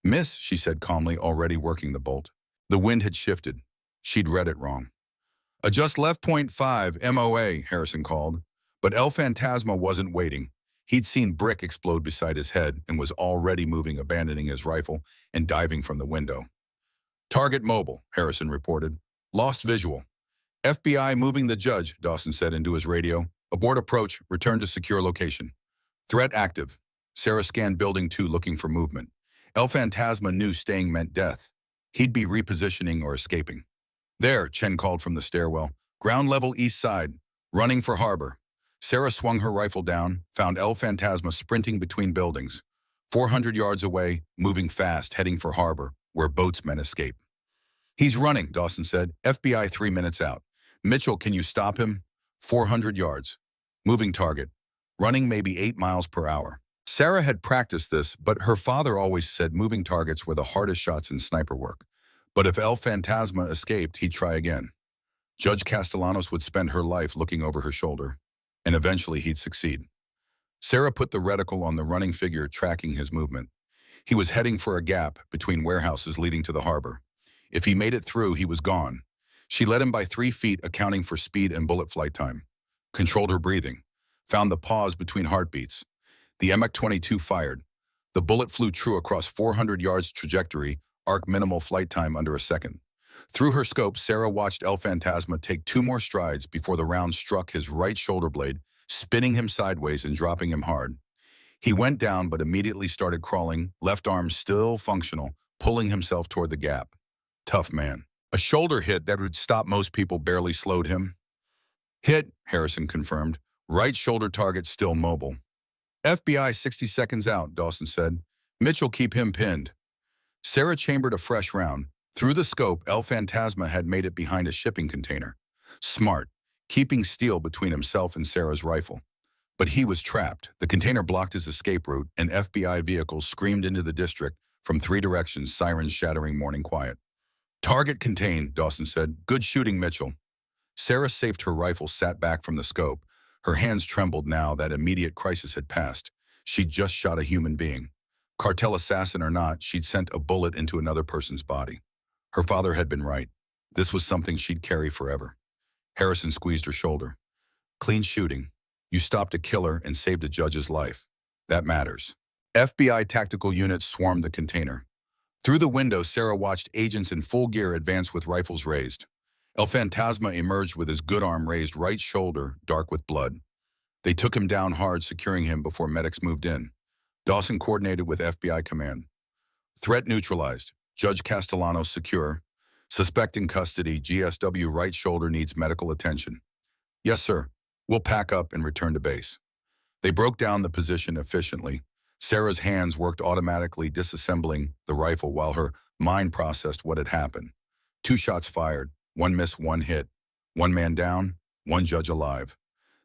Miss, she said calmly, already working the bolt. The wind had shifted. She'd read it wrong. Adjust left 0.5 MOA, Harrison called. But El Fantasma wasn't waiting. He'd seen brick explode beside his head and was already moving, abandoning his rifle and diving from the window. Target mobile, Harrison reported. Lost visual. FBI moving the judge, Dawson said into his radio. Abort approach, return to secure location. Threat active. Sarah scanned building 2 looking for movement. El Fantasma knew staying meant death. He'd be repositioning or escaping. There, Chen called from the stairwell. Ground level east side. Running for harbor. Sarah swung her rifle down, found El Fantasma sprinting between buildings. 400 yards away, moving fast, heading for harbor, where boatsmen escape. He's running, Dawson said. FBI 3 minutes out. Mitchell, can you stop him? 400 yards. Moving target. Running maybe 8 miles per hour. Sarah had practiced this, but her father always said moving targets were the hardest shots in sniper work. But if El Fantasma escaped, he'd try again. Judge Castellanos would spend her life looking over her shoulder, and eventually he'd succeed. Sarah put the reticle on the running figure, tracking his movement. He was heading for a gap between warehouses leading to the harbor. If he made it through, he was gone. She led him by 3 feet, accounting for speed and bullet flight time. Controlled her breathing. Found the pause between heartbeats. The MiG-22 fired. The bullet flew true across 400 yards trajectory, arc minimal flight time under a second. Through her scope, Sarah watched El Fantasma take 2 more strides before the round struck his right shoulder blade, spinning him sideways and dropping him hard. He went down but immediately started crawling, left arm still functional, pulling himself toward the gap. Tough man. A shoulder hit that would stop most people barely slowed him. Hit, Harrison confirmed. Right shoulder target still mobile. FBI 60 seconds out, Dawson said. Mitchell, keep him pinned. Sarah chambered a fresh round. Through the scope, El Fantasma had made it behind a shipping container. Smart, keeping steel between himself and Sarah's rifle. But he was trapped. The container blocked his escape route, and FBI vehicles screamed into the district from 3 directions, sirens shattering morning quiet. Target contained, Dawson said. Good shooting, Mitchell. Sarah saved her rifle, sat back from the scope. Her hands trembled now that immediate crisis had passed. She'd just shot a human being. Cartel assassin or not, she'd sent a bullet into another person's body. Her father had been right. This was something she'd carry forever. Harrison squeezed her shoulder. Clean shooting. You stopped a killer and saved a judge's life. That matters. FBI tactical units swarmed the container. Through the window, Sarah watched agents in full gear advance with rifles raised. El Fantasma emerged with his good arm raised, right shoulder dark with blood. They took him down hard, securing him before medics moved in. Dawson coordinated with FBI command. Threat neutralized. Judge Castellanos secure. Suspect in custody. GSW right shoulder needs medical attention. Yes, sir. We'll pack up and return to base. They broke down the position efficiently. Sarah's hands worked automatically disassembling the rifle while her mind processed what had happened. 2 shots fired, 1 miss, 1 hit. 1 man down, 1 judge alive.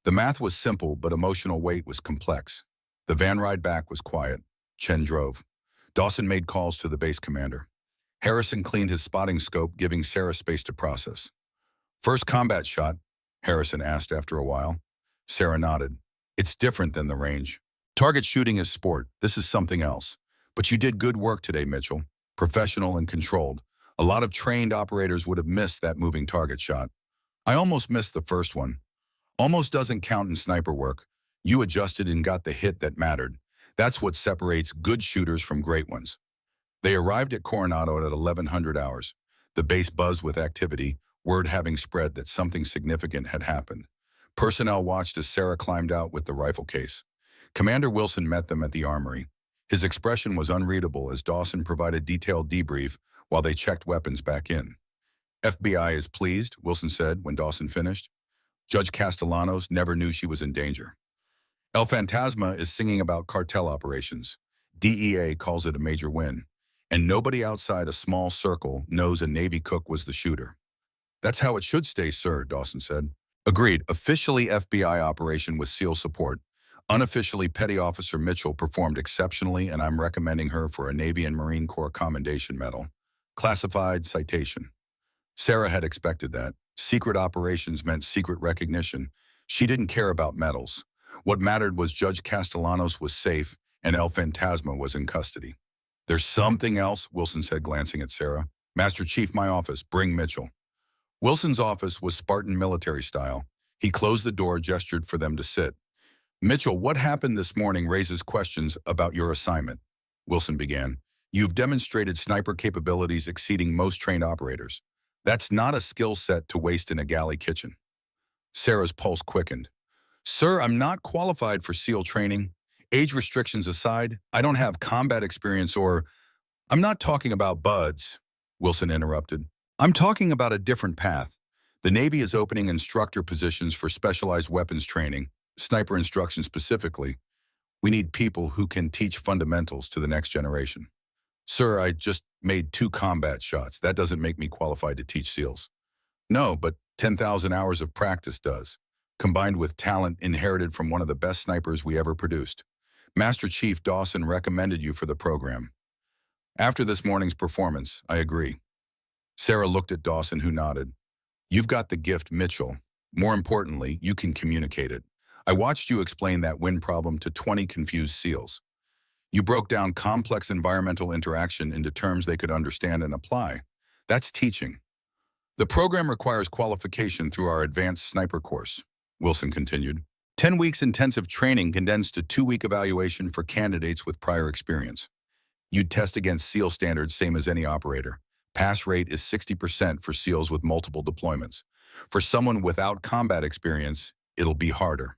The math was simple, but emotional weight was complex. The van ride back was quiet. Chen drove. Dawson made calls to the base commander. Harrison cleaned his spotting scope, giving Sarah space to process. First combat shot, Harrison asked after a while. Sarah nodded. It's different than the range. Target shooting is sport. This is something else. But you did good work today, Mitchell. Professional and controlled. A lot of trained operators would have missed that moving target shot. I almost missed the first one. Almost doesn't count in sniper work. You adjusted and got the hit that mattered. That's what separates good shooters from great ones. They arrived at Coronado at 1100 hours. The base buzzed with activity, word having spread that something significant had happened. Personnel watched as Sarah climbed out with the rifle case. Commander Wilson met them at the armory. His expression was unreadable as Dawson provided detailed debrief while they checked weapons back in. FBI is pleased, Wilson said when Dawson finished. Judge Castellanos never knew she was in danger. El Fantasma is singing about cartel operations. DEA calls it a major win. And nobody outside a small circle knows a Navy cook was the shooter. That's how it should stay, sir, Dawson said. Agreed. Officially FBI operation with SEAL support. Unofficially, Petty Officer Mitchell performed exceptionally, and I'm recommending her for a Navy and Marine Corps Commendation Medal. Classified citation. Sarah had expected that. Secret operations meant secret recognition. She didn't care about medals. What mattered was Judge Castellanos was safe and El Fantasma was in custody. There's something else, Wilson said, glancing at Sarah. Master Chief, my office. Bring Mitchell. Wilson's office was Spartan military style. He closed the door, gestured for them to sit. Mitchell, what happened this morning raises questions about your assignment, Wilson began. You've demonstrated sniper capabilities exceeding most trained operators. That's not a skill set to waste in a galley kitchen. Sarah's pulse quickened. Sir, I'm not qualified for SEAL training. Age restrictions aside, I don't have combat experience or... I'm not talking about buds, Wilson interrupted. I'm talking about a different path. The Navy is opening instructor positions for specialized weapons training, sniper instruction specifically. We need people who can teach fundamentals to the next generation. Sir, I just made 2 combat shots. That doesn't make me qualified to teach SEALs. No, but 10,000 hours of practice does, combined with talent inherited from one of the best snipers we ever produced. Master Chief Dawson recommended you for the program. After this morning's performance, I agree. Sarah looked at Dawson, who nodded. You've got the gift, Mitchell. More importantly, you can communicate it. I watched you explain that wind problem to 20 confused SEALs. You broke down complex environmental interaction into terms they could understand and apply. That's teaching. The program requires qualification through our advanced sniper course, Wilson continued. 10 weeks intensive training condensed to 2-week evaluation for candidates with prior experience. You'd test against SEAL standards same as any operator. Pass rate is 60% for SEALs with multiple deployments. For someone without combat experience, it'll be harder.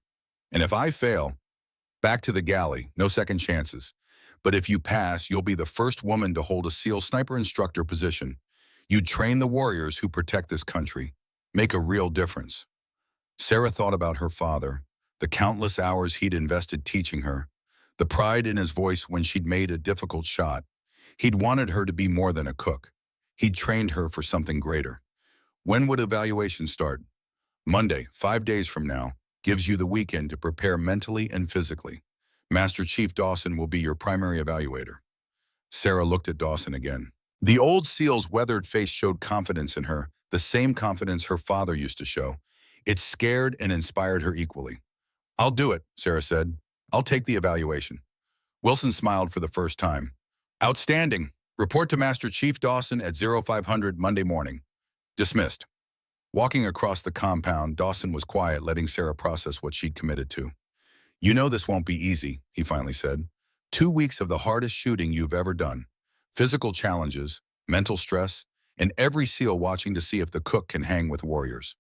And if I fail, back to the galley, no second chances. But if you pass, you'll be the first woman to hold a SEAL sniper instructor position. You'd train the warriors who protect this country. Make a real difference. Sarah thought about her father, the countless hours he'd invested teaching her, the pride in his voice when she'd made a difficult shot. He'd wanted her to be more than a cook. He'd trained her for something greater. When would evaluation start? Monday, 5 days from now, gives you the weekend to prepare mentally and physically. Master Chief Dawson will be your primary evaluator. Sarah looked at Dawson again. The old SEAL's weathered face showed confidence in her, the same confidence her father used to show. It scared and inspired her equally. I'll do it, Sarah said. I'll take the evaluation. Wilson smiled for the first time. Outstanding. Report to Master Chief Dawson at 0500 Monday morning. Dismissed. Walking across the compound, Dawson was quiet, letting Sarah process what she'd committed to. You know this won't be easy, he finally said. 2 weeks of the hardest shooting you've ever done. Physical challenges, mental stress, and every SEAL watching to see if the cook can hang with warriors.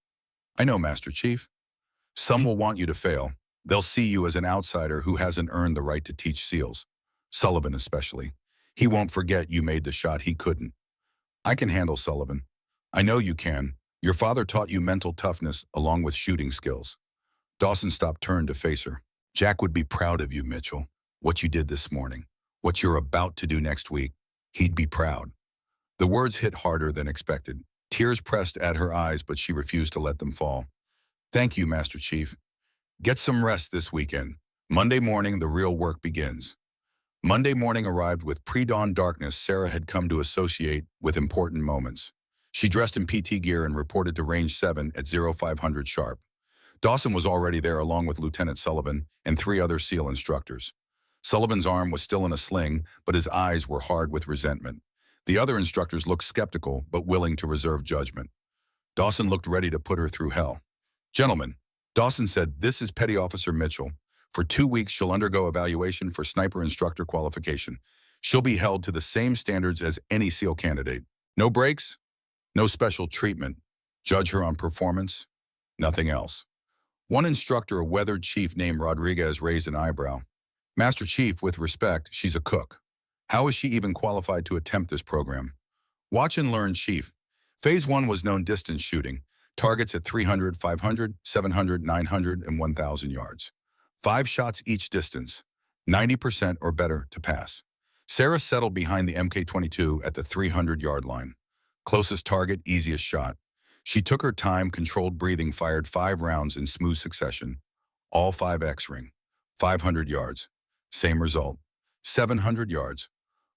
I know, Master Chief. Some will want you to fail. They'll see you as an outsider who hasn't earned the right to teach SEALs. Sullivan especially. He won't forget you made the shot he couldn't. I can handle Sullivan. I know you can. Your father taught you mental toughness along with shooting skills. Dawson stopped, turned to face her. Jack would be proud of you, Mitchell. What you did this morning. What you're about to do next week. He'd be proud. The words hit harder than expected. Tears pressed at her eyes, but she refused to let them fall. Thank you, Master Chief. Get some rest this weekend. Monday morning, the real work begins. Monday morning arrived with pre-dawn darkness Sarah had come to associate with important moments. She dressed in PT gear and reported to Range 7 at 0500 sharp. Dawson was already there along with Lieutenant Sullivan and 3 other SEAL instructors. Sullivan's arm was still in a sling, but his eyes were hard with resentment. The other instructors looked skeptical, but willing to reserve judgment. Dawson looked ready to put her through hell. Gentlemen, Dawson said, this is Petty Officer Mitchell. For 2 weeks, she'll undergo evaluation for sniper instructor qualification. She'll be held to the same standards as any SEAL candidate. No breaks, no special treatment. Judge her on performance, nothing else. One instructor, a weathered chief named Rodriguez, raised an eyebrow. Master Chief, with respect, she's a cook. How is she even qualified to attempt this program? Watch and learn, Chief. Phase 1 was known distance shooting. Targets at 300, 500, 700, 900, and 1,000 yards. 5 shots each distance. 90% or better to pass. Sarah settled behind the MK-22 at the 300-yard line. Closest target, easiest shot. She took her time, controlled breathing, fired 5 rounds in smooth succession. All 5 X-ring. 500 yards. Same result. 700 yards.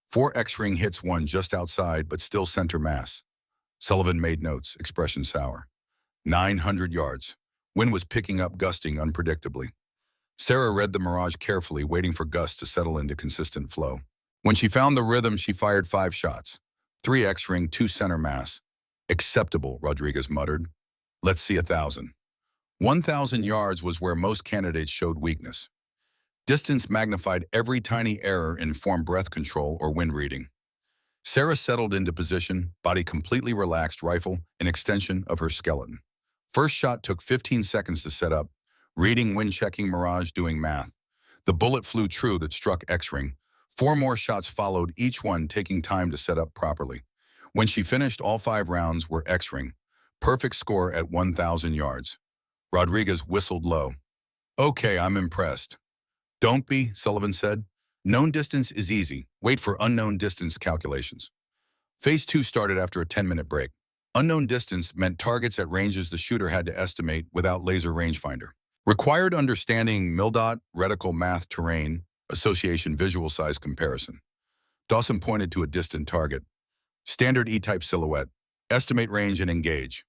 4 X-ring hits, 1 just outside, but still center mass. Sullivan made notes, expression sour. 900 yards. Wind was picking up, gusting unpredictably. Sarah read the mirage carefully, waiting for gusts to settle into consistent flow. When she found the rhythm, she fired 5 shots. 3 X-ring, 2 center mass. Acceptable, Rodriguez muttered. Let's see 1,000. 1,000 yards was where most candidates showed weakness. Distance magnified every tiny error in form, breath control, or wind reading. Sarah settled into position, body completely relaxed, rifle an extension of her skeleton. First shot took 15 seconds to set up. Reading, wind checking, mirage, doing math. The bullet flew true that struck X-ring. 4 more shots followed, each one taking time to set up properly. When she finished, all 5 rounds were X-ring. Perfect score at 1,000 yards. Rodriguez whistled low. Okay, I'm impressed. Don't be, Sullivan said. Known distance is easy. Wait for unknown distance calculations. Phase 2 started after a 10-minute break. Unknown distance meant targets at ranges the shooter had to estimate without laser rangefinder. Required understanding MILDOT, reticle math, terrain, association, visual size comparison. Dawson pointed to a distant target. Standard E-type silhouette. Estimate range and engage.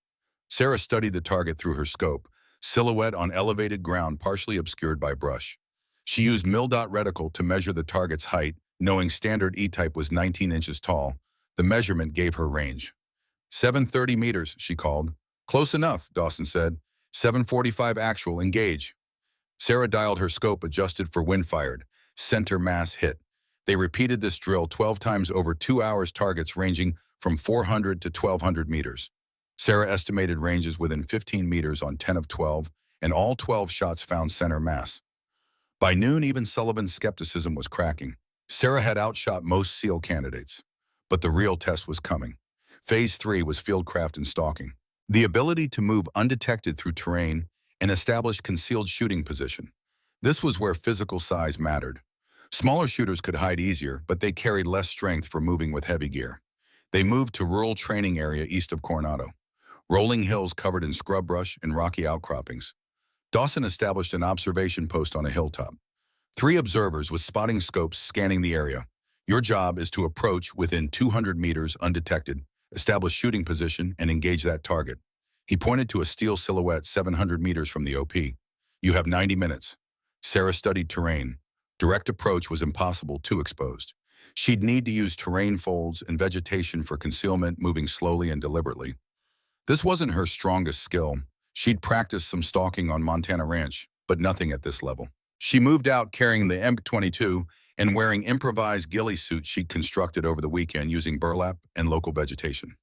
Sarah studied the target through her scope. silhouette on elevated ground partially obscured by brush. She used mil-dot reticle to measure the target's height, knowing standard E-type was 19 inches tall. The measurement gave her range. 730 meters, she called. Close enough, Dawson said. 745 actual, engage. Sarah dialed her scope, adjusted for wind fired. Center mass hit. They repeated this drill 12 times over 2 hours, targets ranging from 400 to 1,200 meters. Sarah estimated ranges within 15 meters on 10 of 12, and all 12 shots found center mass. By noon, even Sullivan's skepticism was cracking. Sarah had outshot most SEAL candidates. But the real test was coming. Phase 3 was fieldcraft and stalking. The ability to move undetected through terrain and establish concealed shooting position. This was where physical size mattered. Smaller shooters could hide easier, but they carried less strength for moving with heavy gear. They moved to rural training area east of Coronado. Rolling hills covered in scrub brush and rocky outcroppings. Dawson established an observation post on a hilltop. 3 observers with spotting scopes scanning the area. Your job is to approach within 200 meters undetected, establish shooting position, and engage that target. He pointed to a steel silhouette 700 meters from the OP. You have 90 minutes. Sarah studied terrain. Direct approach was impossible, too exposed. She'd need to use terrain folds and vegetation for concealment, moving slowly and deliberately. This wasn't her strongest skill. She'd practiced some stalking on Montana Ranch, but nothing at this level. She moved out carrying the M22 and wearing improvised ghillie suit she'd constructed over the weekend using burlap and local vegetation.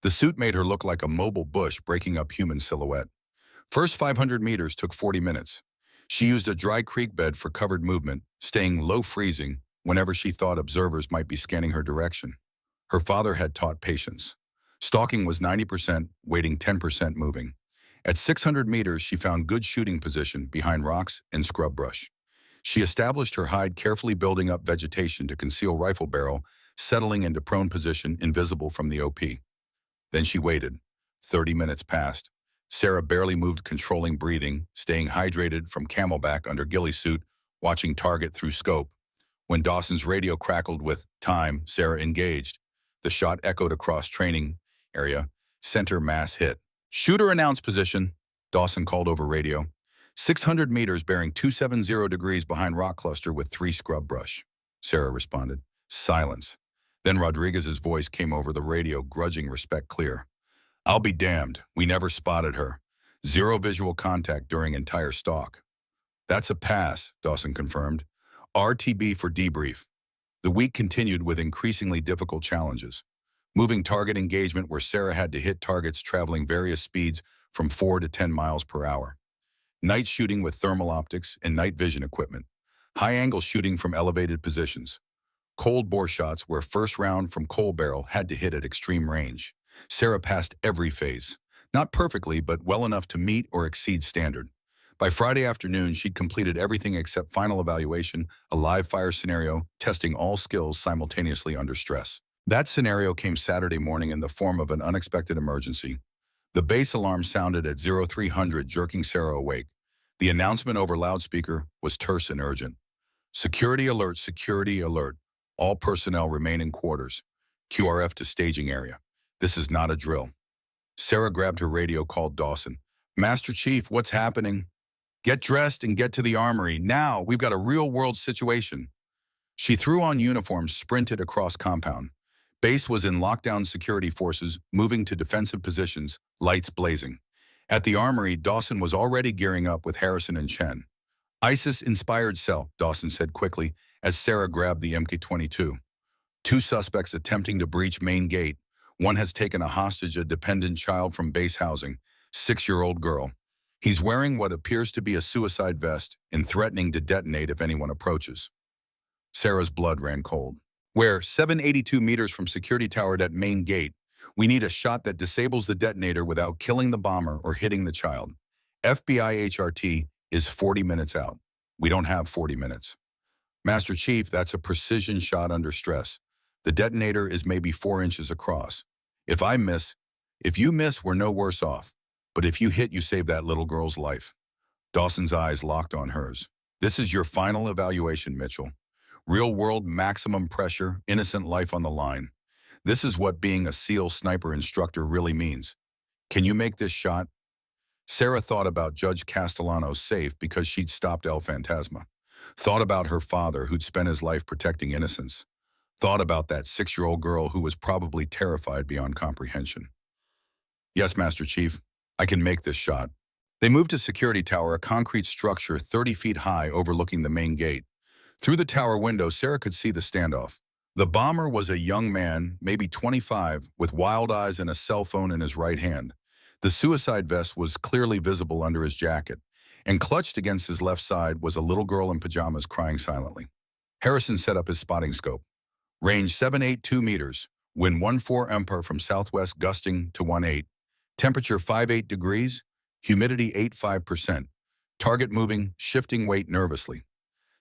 The suit made her look like a mobile bush breaking up human silhouette. First 500 meters took 40 minutes. She used a dry creek bed for covered movement, staying low freezing whenever she thought observers might be scanning her direction. Her father had taught patience. Stalking was 90%, waiting 10% moving. At 600 meters, she found good shooting position behind rocks and scrub brush. She established her hide, carefully building up vegetation to conceal rifle barrel, settling into prone position, invisible from the OP. Then she waited. 30 minutes passed. Sarah barely moved, controlling breathing, staying hydrated from camelback under ghillie suit, watching target through scope. When Dawson's radio crackled with time, Sarah engaged. The shot echoed across training area. Center mass hit. Shooter announced position, Dawson called over radio. 600 meters bearing 270 degrees behind rock cluster with 3 scrub brush. Sarah responded. Silence. Then Rodriguez's voice came over the radio, grudging respect clear. I'll be damned. We never spotted her. 0 visual contact during entire stalk. That's a pass, Dawson confirmed. RTB for debrief. The week continued with increasingly difficult challenges. Moving target engagement where Sarah had to hit targets traveling various speeds from 4 to 10 miles per hour. Night shooting with thermal optics and night vision equipment. High-angle shooting from elevated positions. Cold bore shots where first round from coal barrel had to hit at extreme range. Sarah passed every phase. Not perfectly, but well enough to meet or exceed standard. By Friday afternoon, she'd completed everything except final evaluation, a live fire scenario, testing all skills simultaneously under stress. That scenario came Saturday morning in the form of an unexpected emergency. The base alarm sounded at 0300, jerking Sarah awake. The announcement over loudspeaker was terse and urgent. Security alert, security alert. All personnel remain in quarters. QRF to staging area. This is not a drill. Sarah grabbed her radio, called Dawson. Master Chief, what's happening? Get dressed and get to the armory. Now, we've got a real-world situation. She threw on uniform, sprinted across compound. Base was in lockdown, security forces moving to defensive positions, lights blazing. At the armory, Dawson was already gearing up with Harrison and Chen. ISIS-inspired cell, Dawson said quickly as Sarah grabbed the MK-22. 2 suspects attempting to breach main gate. One has taken a hostage, a dependent child from base housing, 6-year-old girl. He's wearing what appears to be a suicide vest and threatening to detonate if anyone approaches. Sarah's blood ran cold. We're 782 meters from security tower at main gate. We need a shot that disables the detonator without killing the bomber or hitting the child. FBI HRT is 40 minutes out. We don't have 40 minutes. Master Chief, that's a precision shot under stress. The detonator is maybe 4 inches across. If you miss, we're no worse off. But if you hit, you save that little girl's life. Dawson's eyes locked on hers. This is your final evaluation, Mitchell. Real-world maximum pressure, innocent life on the line. This is what being a SEAL sniper instructor really means. Can you make this shot? Sarah thought about Judge Castellano's safe because she'd stopped El Fantasma. Thought about her father who'd spent his life protecting innocence. Thought about that 6-year-old girl who was probably terrified beyond comprehension. Yes, Master Chief, I can make this shot. They moved to Security Tower, a concrete structure 30 feet high overlooking the main gate. Through the tower window, Sarah could see the standoff. The bomber was a young man, maybe 25, with wild eyes and a cell phone in his right hand. The suicide vest was clearly visible under his jacket, and clutched against his left side was a little girl in pajamas crying silently. Harrison set up his spotting scope. Range 782 meters, wind 14 mph from southwest gusting to 18. Temperature 58 degrees, humidity 85%. Target moving, shifting weight nervously.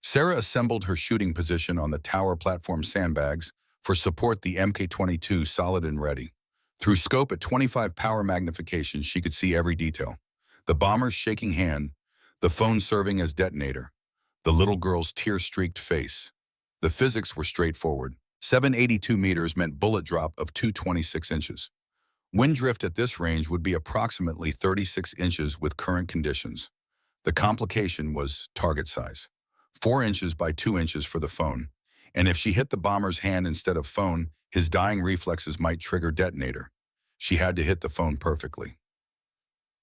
Sarah assembled her shooting position on the tower platform sandbags for support the Mk-22 solid and ready. Through scope at 25 power magnification, she could see every detail. The bomber's shaking hand, the phone serving as detonator, the little girl's tear-streaked face. The physics were straightforward. 782 meters meant bullet drop of 226 inches. Wind drift at this range would be approximately 36 inches with current conditions. The complication was target size. 4 inches by 2 inches for the phone. And if she hit the bomber's hand instead of phone, his dying reflexes might trigger detonator. She had to hit the phone perfectly.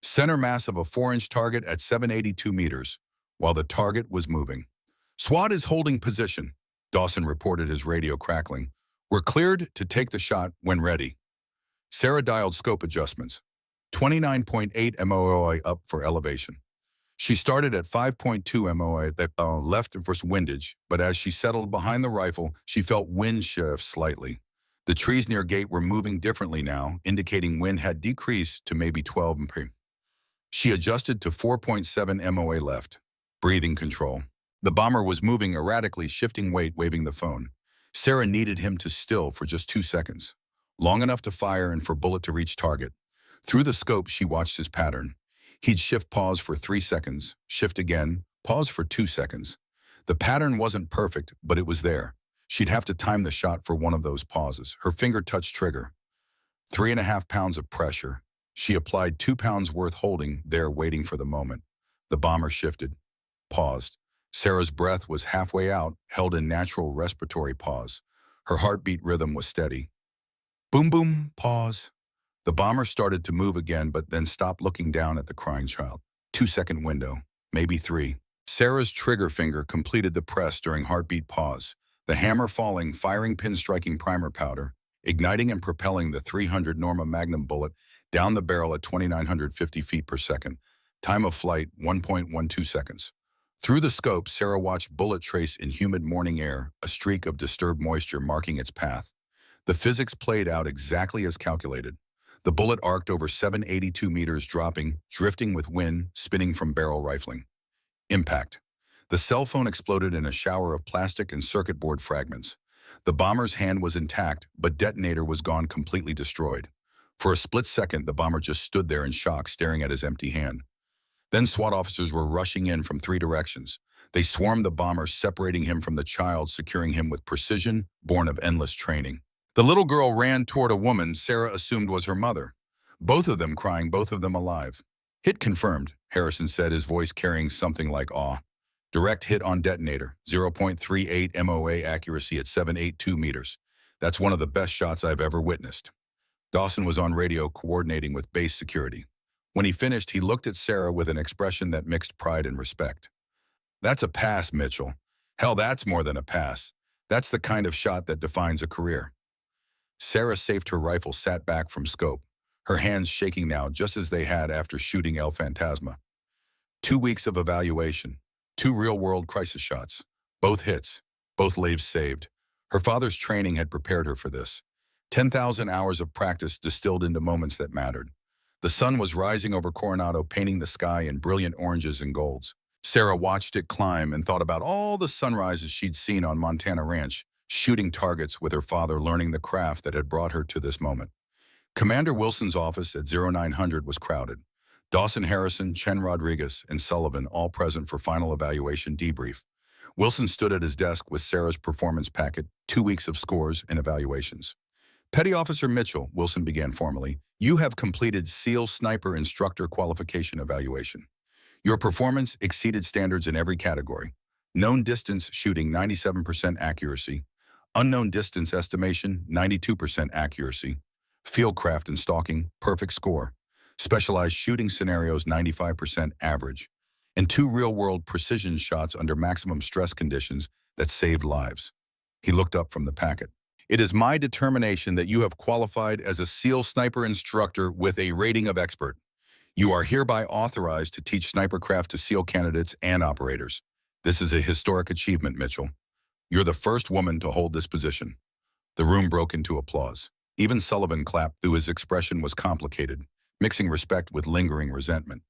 Center mass of a 4-inch target at 782 meters, while the target was moving. SWAT is holding position, Dawson reported, his radio crackling. We're cleared to take the shot when ready. Sarah dialed scope adjustments. 29.8 MOA up for elevation. She started at 5.2 MOA left versus windage, but as she settled behind the rifle, she felt wind shift slightly. The trees near gate were moving differently now, indicating wind had decreased to maybe 12 mph. She adjusted to 4.7 MOA left. Breathing control. The bomber was moving erratically, shifting weight, waving the phone. Sarah needed him to still for just 2 seconds. Long enough to fire and for bullet to reach target. Through the scope, she watched his pattern. He'd shift pause for 3 seconds, shift again, pause for 2 seconds. The pattern wasn't perfect, but it was there. She'd have to time the shot for one of those pauses. Her finger touched trigger. 3.5 pounds of pressure. She applied 2 pounds worth holding there, waiting for the moment. The bomber shifted, paused. Sarah's breath was halfway out, held in natural respiratory pause. Her heartbeat rhythm was steady. Boom, boom, pause. The bomber started to move again, but then stopped, looking down at the crying child. 2-second window, maybe 3. Sarah's trigger finger completed the press during heartbeat pause. The hammer falling, firing pin striking primer powder, igniting and propelling the 300 Norma Magnum bullet down the barrel at 2,950 feet per second. Time of flight, 1.12 seconds. Through the scope, Sarah watched bullet trace in humid morning air, a streak of disturbed moisture marking its path. The physics played out exactly as calculated. The bullet arced over 782 meters, dropping, drifting with wind, spinning from barrel rifling. Impact. The cell phone exploded in a shower of plastic and circuit board fragments. The bomber's hand was intact, but detonator was gone, completely destroyed. For a split second, the bomber just stood there in shock, staring at his empty hand. Then SWAT officers were rushing in from 3 directions. They swarmed the bomber, separating him from the child, securing him with precision born of endless training. The little girl ran toward a woman Sarah assumed was her mother. Both of them crying, both of them alive. Hit confirmed, Harrison said, his voice carrying something like awe. Direct hit on detonator, 0.38 MOA accuracy at 782 meters. That's one of the best shots I've ever witnessed. Dawson was on radio coordinating with base security. When he finished, he looked at Sarah with an expression that mixed pride and respect. That's a pass, Mitchell. Hell, that's more than a pass. That's the kind of shot that defines a career. Sarah safed her rifle, sat back from scope, her hands shaking now just as they had after shooting El Fantasma. 2 weeks of evaluation, 2 real-world crisis shots, both hits, both lives saved. Her father's training had prepared her for this. 10,000 hours of practice distilled into moments that mattered. The sun was rising over Coronado, painting the sky in brilliant oranges and golds. Sarah watched it climb and thought about all the sunrises she'd seen on Montana Ranch, shooting targets with her father, learning the craft that had brought her to this moment. Commander Wilson's office at 0900 was crowded. Dawson, Harrison, Chen Rodriguez, and Sullivan all present for final evaluation debrief. Wilson stood at his desk with Sarah's performance packet, 2 weeks of scores and evaluations. Petty Officer Mitchell, Wilson began formally, you have completed SEAL Sniper Instructor Qualification Evaluation. Your performance exceeded standards in every category. Known distance shooting 97% accuracy. Unknown distance estimation 92% accuracy. Fieldcraft and stalking perfect score. Specialized shooting scenarios 95% average. And 2 real-world precision shots under maximum stress conditions that saved lives. He looked up from the packet. It is my determination that you have qualified as a SEAL Sniper Instructor with a rating of expert. You are hereby authorized to teach snipercraft to SEAL candidates and operators. This is a historic achievement, Mitchell. You're the first woman to hold this position. The room broke into applause. Even Sullivan clapped, though his expression was complicated, mixing respect with lingering resentment.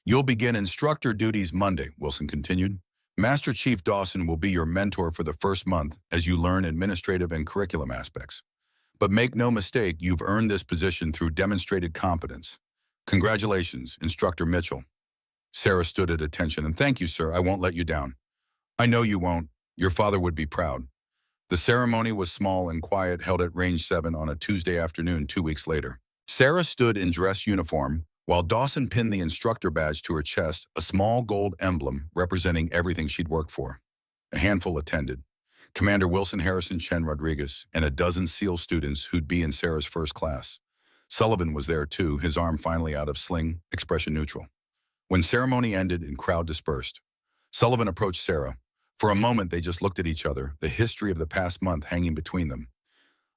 You'll begin instructor duties Monday, Wilson continued. Master Chief Dawson will be your mentor for the first month as you learn administrative and curriculum aspects. But make no mistake, you've earned this position through demonstrated competence. Congratulations, Instructor Mitchell. Sarah stood at attention. And thank you, sir. I won't let you down. I know you won't. Your father would be proud. The ceremony was small and quiet, held at Range 7 on a Tuesday afternoon 2 weeks later. Sarah stood in dress uniform, while Dawson pinned the instructor badge to her chest, a small gold emblem representing everything she'd worked for. A handful attended. Commander Wilson Harrison Chen Rodriguez and a dozen SEAL students who'd be in Sarah's first class. Sullivan was there too, his arm finally out of sling, expression neutral. When ceremony ended and crowd dispersed, Sullivan approached Sarah. For a moment, they just looked at each other, the history of the past month hanging between them.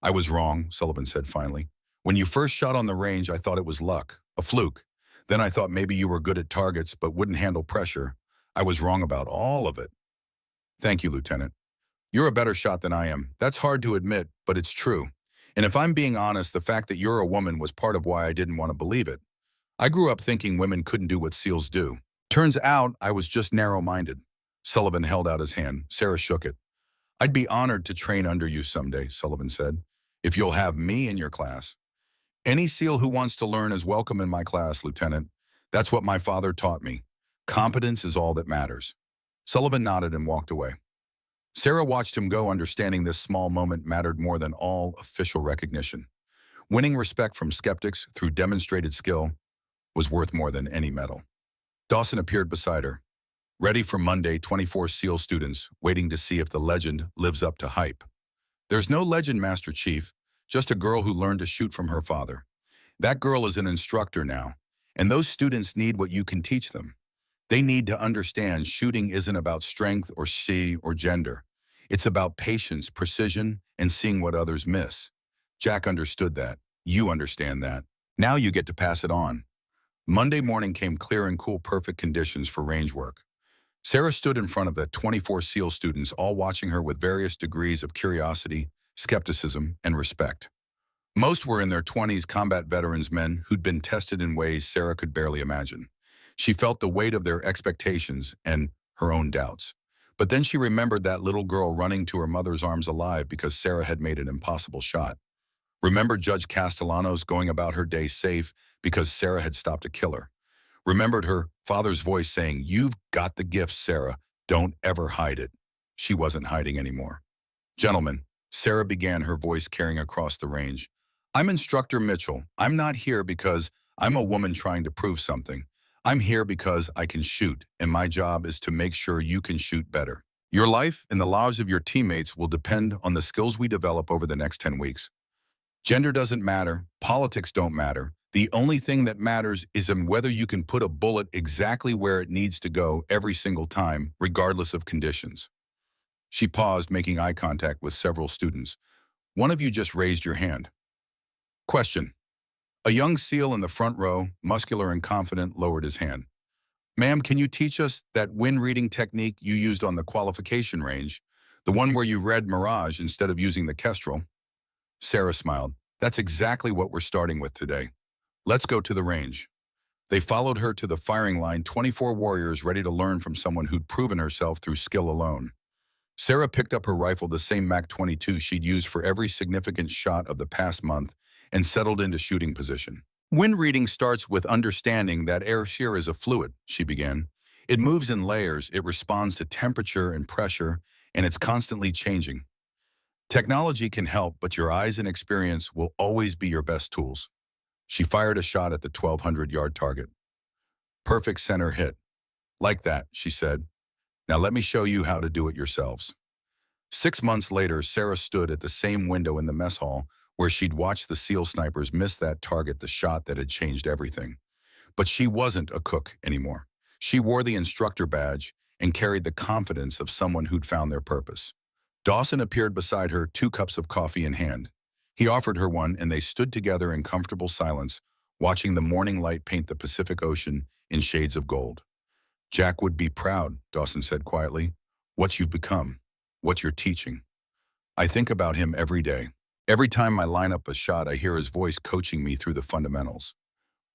I was wrong, Sullivan said finally. When you first shot on the range, I thought it was luck, a fluke. Then I thought maybe you were good at targets but wouldn't handle pressure. I was wrong about all of it. Thank you, Lieutenant. You're a better shot than I am. That's hard to admit, but it's true. And if I'm being honest, the fact that you're a woman was part of why I didn't want to believe it. I grew up thinking women couldn't do what SEALs do. Turns out I was just narrow-minded. Sullivan held out his hand. Sarah shook it. I'd be honored to train under you someday, Sullivan said, if you'll have me in your class. Any SEAL who wants to learn is welcome in my class, Lieutenant. That's what my father taught me. Competence is all that matters. Sullivan nodded and walked away. Sarah watched him go, understanding this small moment mattered more than all official recognition. Winning respect from skeptics through demonstrated skill was worth more than any medal. Dawson appeared beside her. Ready for Monday, 24 SEAL students, waiting to see if the legend lives up to hype. There's no legend, Master Chief, just a girl who learned to shoot from her father. That girl is an instructor now, and those students need what you can teach them. They need to understand shooting isn't about strength or gender. It's about patience, precision, and seeing what others miss. Jack understood that. You understand that. Now you get to pass it on. Monday morning came clear and cool, perfect conditions for range work. Sarah stood in front of the 24 SEAL students, all watching her with various degrees of curiosity, skepticism, and respect. Most were in their 20s, combat veterans, men who'd been tested in ways Sarah could barely imagine. She felt the weight of their expectations and her own doubts. But then she remembered that little girl running to her mother's arms alive because Sarah had made an impossible shot. Remembered Judge Castellanos going about her day safe because Sarah had stopped a killer. Remembered her father's voice saying, "You've got the gift, Sarah. Don't ever hide it." She wasn't hiding anymore. Gentlemen, Sarah began, her voice carrying across the range. I'm Instructor Mitchell. I'm not here because I'm a woman trying to prove something. I'm here because I can shoot, and my job is to make sure you can shoot better. Your life and the lives of your teammates will depend on the skills we develop over the next 10 weeks. Gender doesn't matter. Politics don't matter. The only thing that matters is whether you can put a bullet exactly where it needs to go every single time, regardless of conditions. She paused, making eye contact with several students. One of you just raised your hand. Question. A young SEAL in the front row, muscular and confident, lowered his hand. Ma'am, can you teach us that wind reading technique you used on the qualification range, the one where you read Mirage instead of using the Kestrel? Sarah smiled. That's exactly what we're starting with today. Let's go to the range. They followed her to the firing line, 24 warriors ready to learn from someone who'd proven herself through skill alone. Sarah picked up her rifle, the same MAC-22 she'd used for every significant shot of the past month, and settled into shooting position. Wind reading starts with understanding that air here is a fluid, she began. It moves in layers, it responds to temperature and pressure, and it's constantly changing. Technology can help, but your eyes and experience will always be your best tools. She fired a shot at the 1,200-yard target. Perfect center hit. Like that, she said. Now let me show you how to do it yourselves. 6 months later, Sarah stood at the same window in the mess hall where she'd watched the SEAL snipers miss that target, the shot that had changed everything. But she wasn't a cook anymore. She wore the instructor badge and carried the confidence of someone who'd found their purpose. Dawson appeared beside her, 2 cups of coffee in hand. He offered her one, and they stood together in comfortable silence, watching the morning light paint the Pacific Ocean in shades of gold. Jack would be proud, Dawson said quietly. What you've become, what you're teaching. I think about him every day. Every time I line up a shot, I hear his voice coaching me through the fundamentals.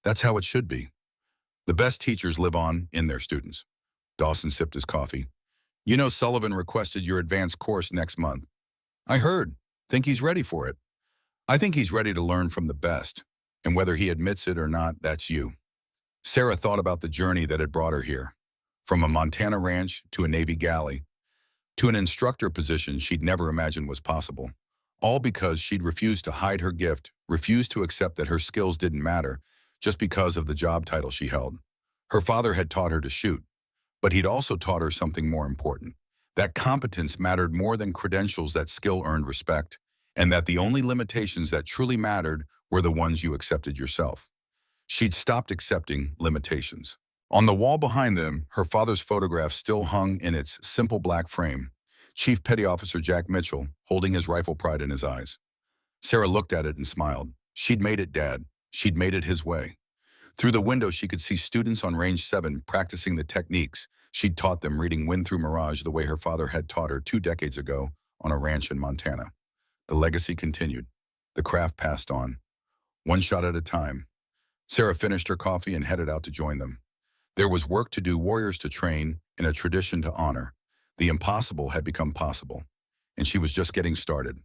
That's how it should be. The best teachers live on in their students. Dawson sipped his coffee. You know, Sullivan requested your advanced course next month. I heard. Think he's ready for it. I think he's ready to learn from the best. And whether he admits it or not, that's you. Sarah thought about the journey that had brought her here. From a Montana ranch to a Navy galley, to an instructor position she'd never imagined was possible. All because she'd refused to hide her gift, refused to accept that her skills didn't matter, just because of the job title she held. Her father had taught her to shoot, but he'd also taught her something more important. That competence mattered more than credentials, that skill earned respect, and that the only limitations that truly mattered were the ones you accepted yourself. She'd stopped accepting limitations. On the wall behind them, her father's photograph still hung in its simple black frame. Chief Petty Officer Jack Mitchell, holding his rifle pride in his eyes. Sarah looked at it and smiled. She'd made it, Dad. She'd made it his way. Through the window, she could see students on Range 7 practicing the techniques she'd taught them, reading Wind Through Mirage the way her father had taught her 2 decades ago on a ranch in Montana. The legacy continued. The craft passed on, one shot at a time. Sarah finished her coffee and headed out to join them. There was work to do, warriors to train, and a tradition to honor. The impossible had become possible, and she was just getting started.